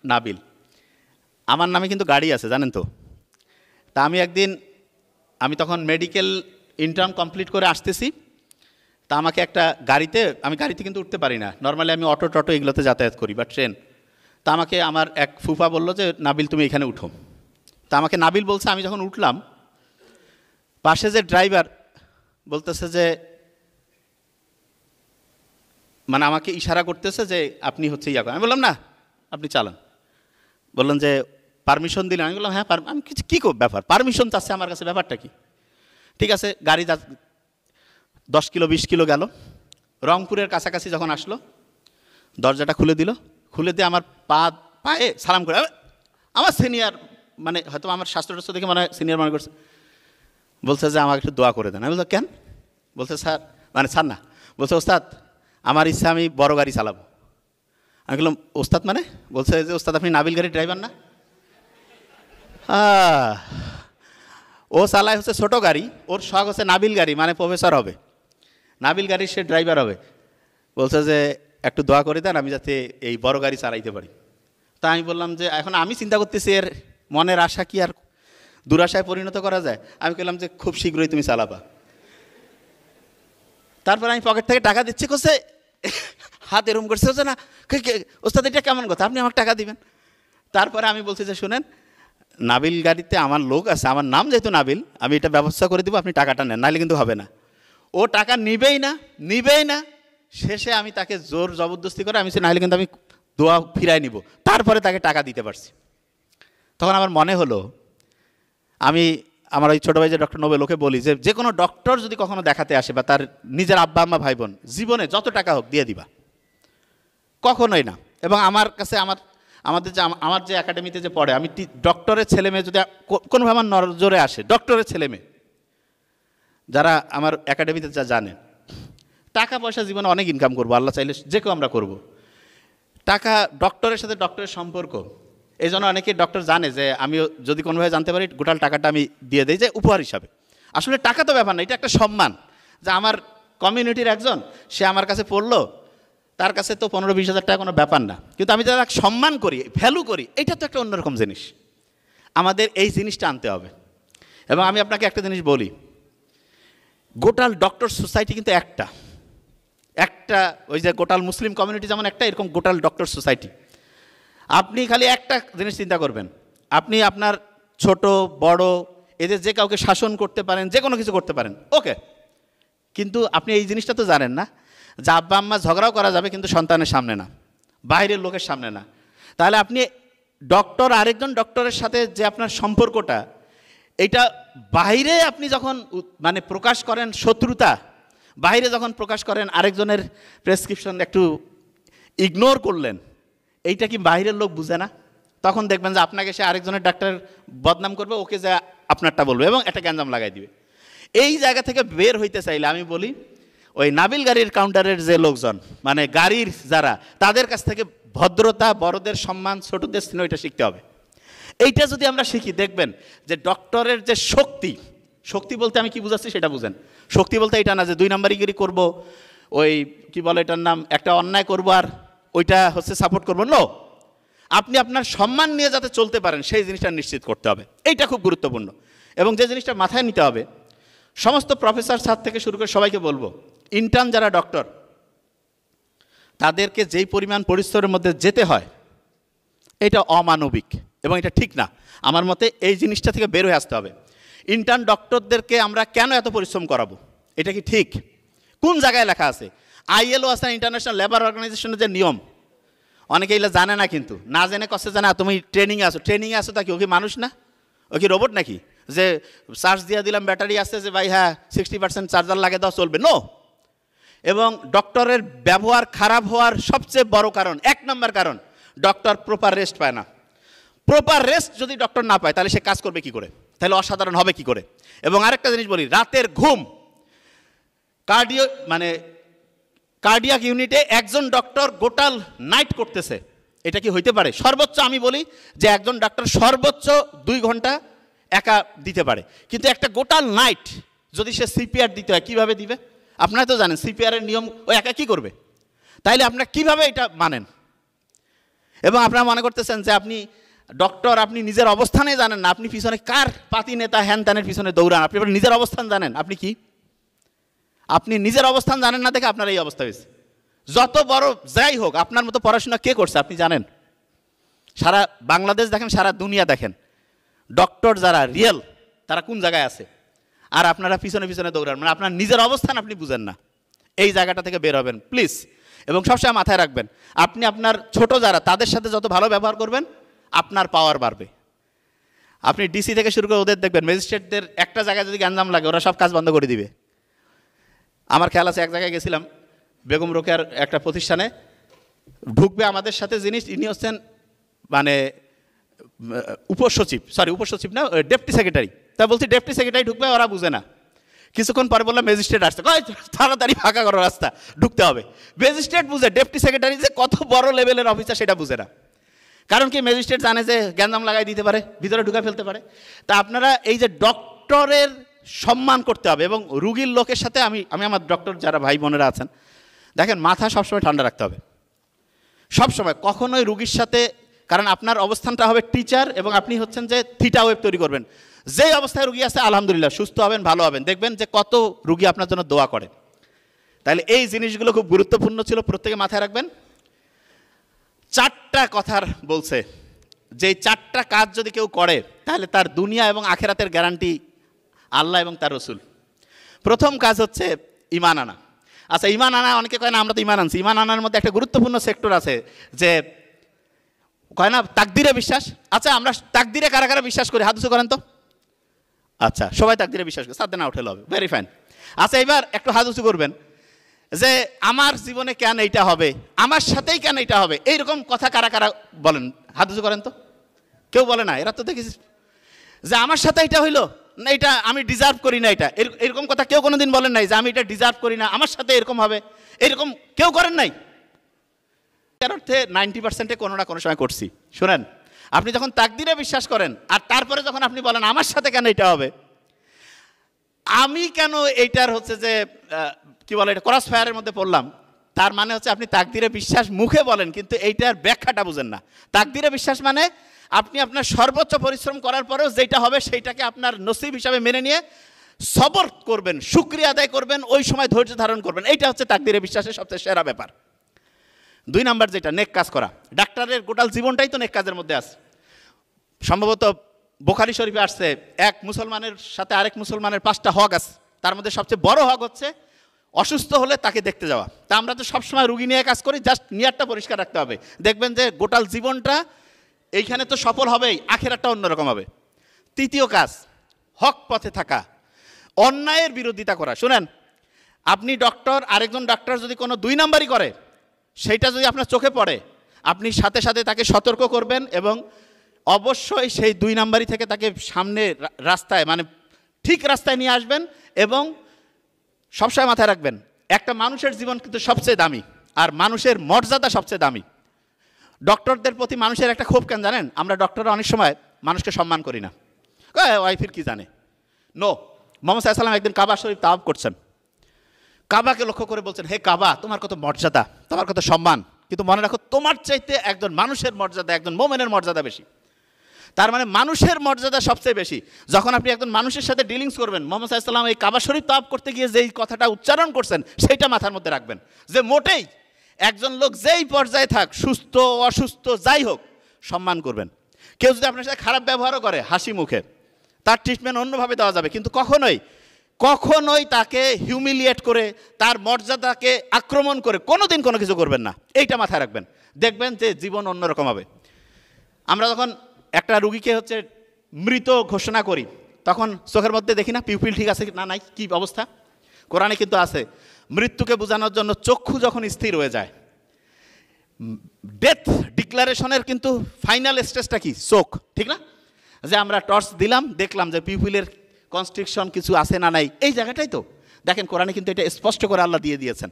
নাবিল। আমার নামে কিন্তু গাড়ি আছে, জানেন তো? তা আমি তখন মেডিকেল ইন্টার্ন কমপ্লিট করে আসতেছি, তা আমাকে একটা গাড়িতে, আমি গাড়িতে কিন্তু উঠতে পারি না, নর্মালি আমি অটো টটো এগুলোতে যাতায়াত করি বা ট্রেন। তা আমাকে আমার এক ফুফা বললো যে নাবিল তুমি এখানে উঠো। তা আমাকে নাবিল বলছে। আমি যখন উঠলাম, পাশে যে ড্রাইভার বলতেছে যে, মানে আমাকে ইশারা করতেছে যে আপনি হচ্ছে ইয়া করেন। আমি বললাম না, আপনি চালান। বললেন যে পারমিশন দিলেন। আমি বললাম হ্যাঁ, আমি কিছু কী ব্যাপার, পারমিশন চাচ্ছে আমার কাছে, ব্যাপারটা কি? ঠিক আছে, গাড়ি 10 কিলো 20 কিলো গেল, রংপুরের কাছাকাছি যখন আসলো, দরজাটা খুলে দিল, খুলে দিয়ে আমার পায়ে সালাম করে, আমার সিনিয়র, মানে হয়তো আমার স্বাস্থ্য দেখে মানে সিনিয়র মনে করছে, বলছে যে আমাকে একটু দোয়া করে দেন। আমি বললাম কেন? বলছে স্যার, মানে স্যার না, বলছে ওস্তাদ আমার ইচ্ছা আমি বড় গাড়ি চালাবো। আমি বললাম ওস্তাদ মানে? বলছে যে ওস্তাদ আপনি নাবিল গাড়ির ড্রাইভার না? ও চালায় হচ্ছে ছোটো গাড়ি, ওর শখ হচ্ছে নাবিল গাড়ি, মানে প্রফেসর হবে, নাবিল গাড়ির সে ড্রাইভার হবে। বলছে যে একটু দোয়া করে দেন আমি যাতে এই বড় গাড়ি চালাইতে পারি। তা আমি বললাম যে এখন আমি চিন্তা করতেছি এর মনের আশা কি আর দুরাশায় পরিণত করা যায়? আমি বললাম যে খুব শীঘ্রই তুমি চালাবা। তারপর আমি পকেট থেকে টাকা দিচ্ছি, করছে হাত এরম করছে, হচ্ছে না ওস্তাদ এটা কেমন কথা, আপনি আমাকে টাকা দিবেন? তারপরে আমি বলছি যে শুনেন, নাবিল গাড়িতে আমার লোক আছে, আমার নাম যেহেতু নাবিল, আমি এটা ব্যবস্থা করে দিব, আপনি টাকাটা নেন, নাহলে কিন্তু হবে না। ও টাকা নিবেই না। শেষে আমি তাকে জোর জবরদস্তি করে আমি নাহলে কিন্তু আমি দোয়া ফিরাই নিব, তারপরে তাকে টাকা দিতে পারছি। তখন আমার মনে হলো, আমার ওই ছোটো ভাই যে ডক্টর নোবেল, ওকে বলি যে কোনো ডক্টর যদি কখনো দেখাতে আসে বা তার নিজের আব্বা আম্মা ভাই বোন, জীবনে যত টাকা হোক দিয়ে দিবা, কখনোই না। এবং আমার কাছে আমার যে একাডেমিতে যে পড়ে, আমি ডক্টরের ছেলে মেয়ে যদি কোনোভাবে আমার নজরে আসে, ডক্টরের ছেলে মেয়ে যারা আমার একাডেমিতে যা জানে, টাকা পয়সা জীবনে অনেক ইনকাম করবো, আল্লাহ চাইলে যে কেউ আমরা করব। টাকা, ডক্টরের সাথে ডক্টরের সম্পর্ক, এই জন্য অনেকে ডক্টর জানে যে আমি যদি কোনোভাবে জানতে পারি, গোটাল টাকাটা আমি দিয়ে দিই যে উপহার হিসাবে। আসলে টাকা তো ব্যাপার না, এটা একটা সম্মান, যে আমার কমিউনিটির একজন, সে আমার কাছে পড়লো, তার কাছে তো 15-20 হাজার টাকা কোনো ব্যাপার না, কিন্তু আমি যারা সম্মান করি, ভ্যালু করি, এটা তো একটা অন্যরকম জিনিস। আমাদের এই জিনিসটা আনতে হবে। এবং আমি আপনাকে একটা জিনিস বলি, গোটাল ডক্টর সোসাইটি কিন্তু একটা ওই যে গোটাল মুসলিম কমিউনিটি যেমন একটা, এরকম গোটাল ডক্টর সোসাইটি। আপনি খালি একটা জিনিস চিন্তা করবেন, আপনি আপনার ছোট বড় এদের যে কাউকে শাসন করতে পারেন, যে কোনো কিছু করতে পারেন, ওকে। কিন্তু আপনি এই জিনিসটা তো জানেন না যে আব্বা আম্মা ঝগড়াও করা যাবে, কিন্তু সন্তানের সামনে না, বাইরের লোকের সামনে না। তাহলে আপনি ডক্টর, আরেকজন ডক্টরের সাথে যে আপনার সম্পর্কটা, এটা বাইরে আপনি যখন মানে প্রকাশ করেন শত্রুতা, বাইরে যখন প্রকাশ করেন আরেকজনের প্রেসক্রিপশন একটু ইগনোর করলেন, এইটা কি বাইরের লোক বুঝে না? তখন দেখবেন যে আপনাকে সে আরেকজনের ডাক্তার বদনাম করবে, ওকে যা আপনারটা বলবে এবং একটা গ্যাঞ্জাম লাগাই দিবে। এই জায়গা থেকে বের হইতে চাইলে আমি বলি, ওই নাবিল গাড়ির কাউন্টারের যে লোকজন, মানে গাড়ির যারা, তাদের কাছ থেকে ভদ্রতা, বড়দের সম্মান, ছোটদের স্নেহ, এটা শিখতে হবে। এইটা যদি আমরা শিখি, দেখবেন যে ডক্টরের যে শক্তি বলতে আমি কি বুঝাচ্ছি সেটা বুঝেন। শক্তি বলতে এটা না যে 2 নাম্বারিগিরি করব, ওই কি বলে এটার নাম, একটা অন্যায় করবো আর ওইটা হচ্ছে সাপোর্ট করবো, নো। আপনি আপনার সম্মান নিয়ে যাতে চলতে পারেন, সেই জিনিসটা নিশ্চিত করতে হবে। এইটা খুব গুরুত্বপূর্ণ। এবং যে জিনিসটা মাথায় নিতে হবে, সমস্ত প্রফেসর স্যার থেকে শুরু করে সবাইকে বলবো, ইন্টার্ন যারা ডক্টর, তাদেরকে যেই পরিমাণ পরিশ্রমের মধ্যে যেতে হয়, এটা অমানবিক এবং এটা ঠিক না। আমার মতে এই জিনিসটা থেকে বের হয়ে আসতে হবে। ইন্টার্ন ডক্টরদেরকে আমরা কেন এত পরিশ্রম করাবো? এটা কি ঠিক? কোন জায়গায় লেখা আছে? ILO আছে, ইন্টারন্যাশনাল লেবার অর্গানাইজেশনের যে নিয়ম, অনেকে এগুলো জানে না, কিন্তু না জেনে কষ্ট জানে। তুমি ট্রেনিংয়ে আসো তা কি? ও কি মানুষ না? ও কি রোবট নাকি যে চার্জ দিয়ে দিলাম, ব্যাটারি আছে যে ভাই হ্যাঁ 60% চার্জার লাগে দাও চলবে? নো। এবং ডক্টরের ব্যবহার খারাপ হওয়ার সবচেয়ে বড় কারণ, 1 নম্বর কারণ, ডক্টর প্রপার রেস্ট পায় না। প্রপার রেস্ট যদি ডক্টর না পায় তাহলে সে কাজ করবে কি করে? তাহলে অসাধারণ হবে কি করে? এবং আরেকটা জিনিস বলি, রাতের ঘুম, কার্ডিয়াক ইউনিটে একজন ডক্টর গোটাল নাইট করতেছে, এটা কি হইতে পারে? সর্বোচ্চ আমি বলি যে একজন ডাক্তার সর্বোচ্চ 2 ঘন্টা একা দিতে পারে, কিন্তু একটা গোটাল নাইট যদি সে CPR দিতে হয়, কিভাবে দিবে? আপনারা তো জানেন CPR এর নিয়ম, ও একা কি করবে? তাইলে আপনারা কিভাবে এটা মানেন? এবং আপনারা মনে করতেছেন যে আপনি ডক্টর, আপনি নিজের অবস্থানে জানেন না, আপনি পিছনে কার পাতি নেতা হ্যান ত্যানের পিছনে দৌড়ান, আপনি নিজের অবস্থান জানেন? আপনি কি? আপনি নিজের অবস্থান জানেন না দেখে আপনার এই অবস্থা হয়েছে। যত বড় যাই হোক, আপনার মতো পড়াশোনা কে করছে আপনি জানেন? সারা বাংলাদেশ দেখেন, সারা দুনিয়া দেখেন, ডক্টর যারা রিয়েল তারা কোন জায়গায় আছে, আর আপনারা পিছনে পিছনে দৌড়ান। মানে আপনার নিজের অবস্থান আপনি বুঝেন না। এই জায়গাটা থেকে বের হবেন প্লিজ। এবং সবসময় মাথায় রাখবেন, আপনি আপনার ছোট যারা তাদের সাথে যত ভালো ব্যবহার করবেন আপনার পাওয়ার বাড়বে। আপনি DC থেকে শুরু করে ওদের দেখবেন, ম্যাজিস্ট্রেটদের একটা জায়গায় যদি গ্যাঞ্জাম লাগে ওরা সব কাজ বন্ধ করে দিবে। আমার খেয়াল আছে এক জায়গায় গেছিলাম, বেগম রোকেয়ার একটা প্রতিষ্ঠানে ঢুকবে আমাদের সাথে জিনিস, ইনি হচ্ছেন মানে উপসচিব না, ডেপুটি সেক্রেটারি। তা বলছি ডেপুটি সেক্রেটারি ঢুকবে, ওরা বুঝে না। কিছুক্ষণ পরে বললাম ম্যাজিস্ট্রেট আসছে, তাড়াতাড়ি ফাঁকা করো রাস্তা, ঢুকতে হবে। ম্যাজিস্ট্রেট বুঝে, ডেপুটি সেক্রেটারি যে কত বড় লেভেলের অফিসার সেটা বুঝে না। কারণ কি, ম্যাজিস্ট্রেট জানে যে গ্যাঞ্জাম লাগাই দিতে পারে, ভিতরে ঢুকে ফেলতে পারে। তা আপনারা এই যে ডক্টরের সম্মান করতে হবে, এবং রুগীর লোকের সাথে আমি আমার ডক্টর যারা ভাই বোনেরা আছেন দেখেন, মাথা সবসময় ঠান্ডা রাখতে হবে সবসময়, কখনোই রুগীর সাথে, কারণ আপনার অবস্থানটা হবে টিচার, এবং আপনি হচ্ছেন যে থিটা ওয়েব তৈরি করবেন। যেই অবস্থায় রুগী আছে আলহামদুলিল্লাহ সুস্থ হবেন, ভালো হবেন, দেখবেন যে কত রুগী আপনার জন্য দোয়া করে। তাহলে এই জিনিসগুলো খুব গুরুত্বপূর্ণ ছিল, প্রত্যেকে মাথায় রাখবেন। 4টা কথার বলছে, যে 4টা কাজ যদি কেউ করে তাহলে তার দুনিয়া এবং আখেরাতের গ্যারান্টি আল্লাহ এবং তার রসুল। প্রথম কাজ হচ্ছে ঈমান আনা। আচ্ছা, ঈমান আনা, অনেকে কয় না আমরা তো ঈমান আনছি। ঈমান আনার মধ্যে একটা গুরুত্বপূর্ণ সেক্টর আছে, যে কয় না তাকদিরে বিশ্বাস। আচ্ছা, আমরা তাকদিরে কারা কারা বিশ্বাস করি? হাত উঁচু করেন তো। আচ্ছা, সবাই তাকদিরে বিশ্বাস করে, সাথে না উঠে হবে, ভেরি ফাইন। আচ্ছা, এবার একটু হাত উঁচু করবেন যে আমার জীবনে কেন এইটা হবে, আমার সাথেই কেন এইটা হবে, এইরকম কথা কারা কারা বলেন? হাত উঁচু করেন তো। কেউ বলে না? এরা তো দেখেছি যে আমার সাথে এটা হইলো না, এটা আমি ডিজার্ভ করি না, এটা এরকম কথা কেউ কোনোদিন বলেন নাই যে আমি এটা ডিজার্ভ করি না, আমার সাথে এরকম হবে, এরকম কেউ করেন নাই। এর অর্থে 90% কোনো না কোনো সময় করছি। শোনেন, আপনি যখন তাকদিরে বিশ্বাস করেন আর তারপরে যখন আপনি বলেন আমার সাথে কেন এটা হবে, আমি কেন এইটার হচ্ছে যে কি বলে, এটা ক্রস ফায়ারের মধ্যে পড়লাম, তার মানে হচ্ছে আপনি তাকদিরে বিশ্বাস মুখে বলেন কিন্তু এইটার ব্যাখ্যাটা বুঝেন না। তাকদিরে বিশ্বাস মানে আপনি আপনার সর্বোচ্চ পরিশ্রম করার পরেও যেটা হবে সেইটাকে আপনার নসিব হিসাবে মেনে নিয়ে সবর করবেন, শুকরিয়া আদায় করবেন, ওই সময় ধৈর্য ধারণ করবেন। এইটা হচ্ছে তাকদিরে বিশ্বাসের সবচেয়ে সেরা ব্যাপার। 2 নাম্বার যেটা, নেক কাজ করা। ডাক্তারের গোটাল জীবনটাই তো নেক কাজের মধ্যে আছে। সম্ভবত বুখারী শরীফে আসছে, এক মুসলমানের সাথে আরেক মুসলমানের 5টা হক আছে, তার মধ্যে সবচেয়ে বড় হক হচ্ছে অসুস্থ হলে তাকে দেখতে যাওয়া। তা আমরা তো সবসময় রুগী নিয়ে কাজ করি, জাস্ট নিয়ারটা পরিষ্কার রাখতে হবে, দেখবেন যে গোটাল জীবনটা এইখানে তো সফল হবেই, আখেরাতটা অন্যরকম হবে। 3য় কাজ, হক পথে থাকা, অন্যায়ের বিরোধিতা করা। শুনেন, আপনি ডক্টর, আরেকজন ডাক্তার যদি কোনো 2 নাম্বারই করে, সেইটা যদি আপনার চোখে পড়ে, আপনি সাথে সাথে তাকে সতর্ক করবেন, এবং অবশ্যই সেই 2 নাম্বারই থেকে তাকে সামনে রাস্তায়, মানে ঠিক রাস্তায় নিয়ে আসবেন। এবং সবসময় মাথায় রাখবেন, একটা মানুষের জীবন কিন্তু সবচেয়ে দামি, আর মানুষের মর্যাদা সবচেয়ে দামি। ডক্টরদের প্রতি মানুষের একটা ক্ষোভ কেন জানেন? আমরা ডক্টররা অনেক সময় মানুষকে সম্মান করি না। ওয়াইফের কি জানে? নো, মুহাম্মদ সাল্লাল্লাহু আলাইহি ওয়াসাল্লাম একদিন কাবা শরীফ তাওয়াফ করছেন, কাবাকে লক্ষ্য করে বলছেন, হে কাবা, তোমার কত মর্যাদা, তোমার কত সম্মান, কিন্তু মনে রাখো তোমার চাইতে একজন মানুষের মর্যাদা, একজন মোমেনের মর্যাদা বেশি। তার মানে মানুষের মর্যাদা সবচেয়ে বেশি। যখন আপনি একজন মানুষের সাথে ডিলিংস করবেন, মুহাম্মদ সাল্লাল্লাহু আলাইহি ওয়াসাল্লাম এই কাবা শরীফ তাওয়াফ করতে গিয়ে যেই কথাটা উচ্চারণ করছেন সেইটা মাথার মধ্যে রাখবেন, যে মোটেই একজন লোক যেই পর্যায়ে থাক, সুস্থ অসুস্থ যাই হোক, সম্মান করবেন। কেউ যদি আপনার সাথে খারাপ ব্যবহারও করে, হাসি মুখে, তার ট্রিটমেন্ট অন্যভাবে দেওয়া যাবে, কিন্তু কখনোই তাকে হিউমিলিয়েট করে, তার মর্যাদাকে আক্রমণ করে কোনোদিন কোনো কিছু করবেন না। এইটা মাথায় রাখবেন, দেখবেন যে জীবন অন্যরকম হবে। আমরা যখন একটা রুগীকে হচ্ছে মৃত ঘোষণা করি, তখন চোখের মধ্যে দেখি না পিউপিল ঠিক আছে না নাই, কী অবস্থা। কোরআনে কিন্তু আছে, মৃত্যুকে বোঝানোর জন্য চক্ষু যখন স্থির হয়ে যায়, ডেথ ডিক্লারেশনের কিন্তু ফাইনাল স্টেজটা কি? চোখ, ঠিক না? যে আমরা টর্চ দিলাম, দেখলাম যে পিউপিলের কনস্ট্রিকশন কিছু আছে না নাই, এই জায়গাটাই তো দেখেন কোরআনে কিন্তু এটা স্পষ্ট করে আল্লাহ দিয়ে দিয়েছেন।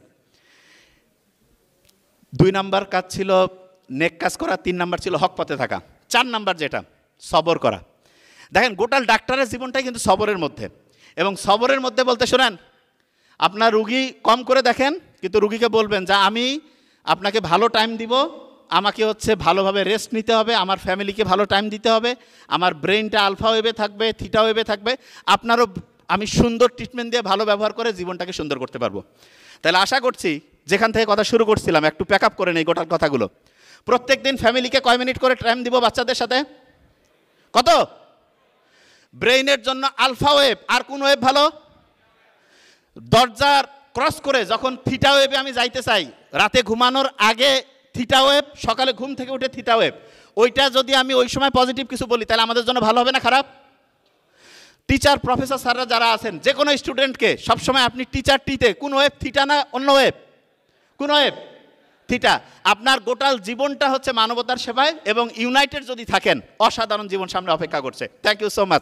2 নাম্বার কাজ ছিল নেক কাজ করা, 3 নাম্বার ছিল হক পথে থাকা, 4 নাম্বার যেটা সবর করা। দেখেন গোটাল ডাক্তারের জীবনটাই কিন্তু সবরের মধ্যে, এবং সবরের মধ্যে বলতে শোনেন, আপনার রুগী কম করে দেখেন, কিন্তু রুগীকে বলবেন যে আমি আপনাকে ভালো টাইম দিব, আমাকে হচ্ছে ভালোভাবে রেস্ট নিতে হবে, আমার ফ্যামিলিকে ভালো টাইম দিতে হবে, আমার ব্রেনটা আলফা ওয়েভে থাকবে, থিটা ওয়েভে থাকবে, আপনারও আমি সুন্দর ট্রিটমেন্ট দিয়ে ভালো ব্যবহার করে জীবনটাকে সুন্দর করতে পারবো। তাহলে আশা করছি যেখান থেকে কথা শুরু করছিলাম একটু প্যাক আপ করে নেই গোটাল কথাগুলো। প্রত্যেক দিন ফ্যামিলিকে কয় মিনিট করে টাইম দিব বাচ্চাদের সাথে? কত? ব্রেইনের জন্য আলফা ওয়েভ, আর কোন ওয়েভ ভালো? দরজার ক্রস করে যখন থিটা ওয়েভে আমি যাইতে চাই, রাতে ঘুমানোর আগে থিটা ওয়েভ, সকালে ঘুম থেকে উঠে থিটা ওয়েভ, ওইটা যদি আমি ওই সময় পজিটিভ কিছু বলি তাহলে আমাদের জন্য ভালো হবে না খারাপ? টিচার প্রফেসর স্যাররা যারা আছেন, যে কোনো স্টুডেন্টকে সবসময় আপনি টিচার টিতে কোন ওয়েভ? থিটা না অন্য ওয়েভ? কোন ওয়েভ? থিটা। আপনার গোটাল জীবনটা হচ্ছে মানবতার সেবায় এবং ইউনাইটেড যদি থাকেন, অসাধারণ জীবন সামনে অপেক্ষা করছে। Thank you so much.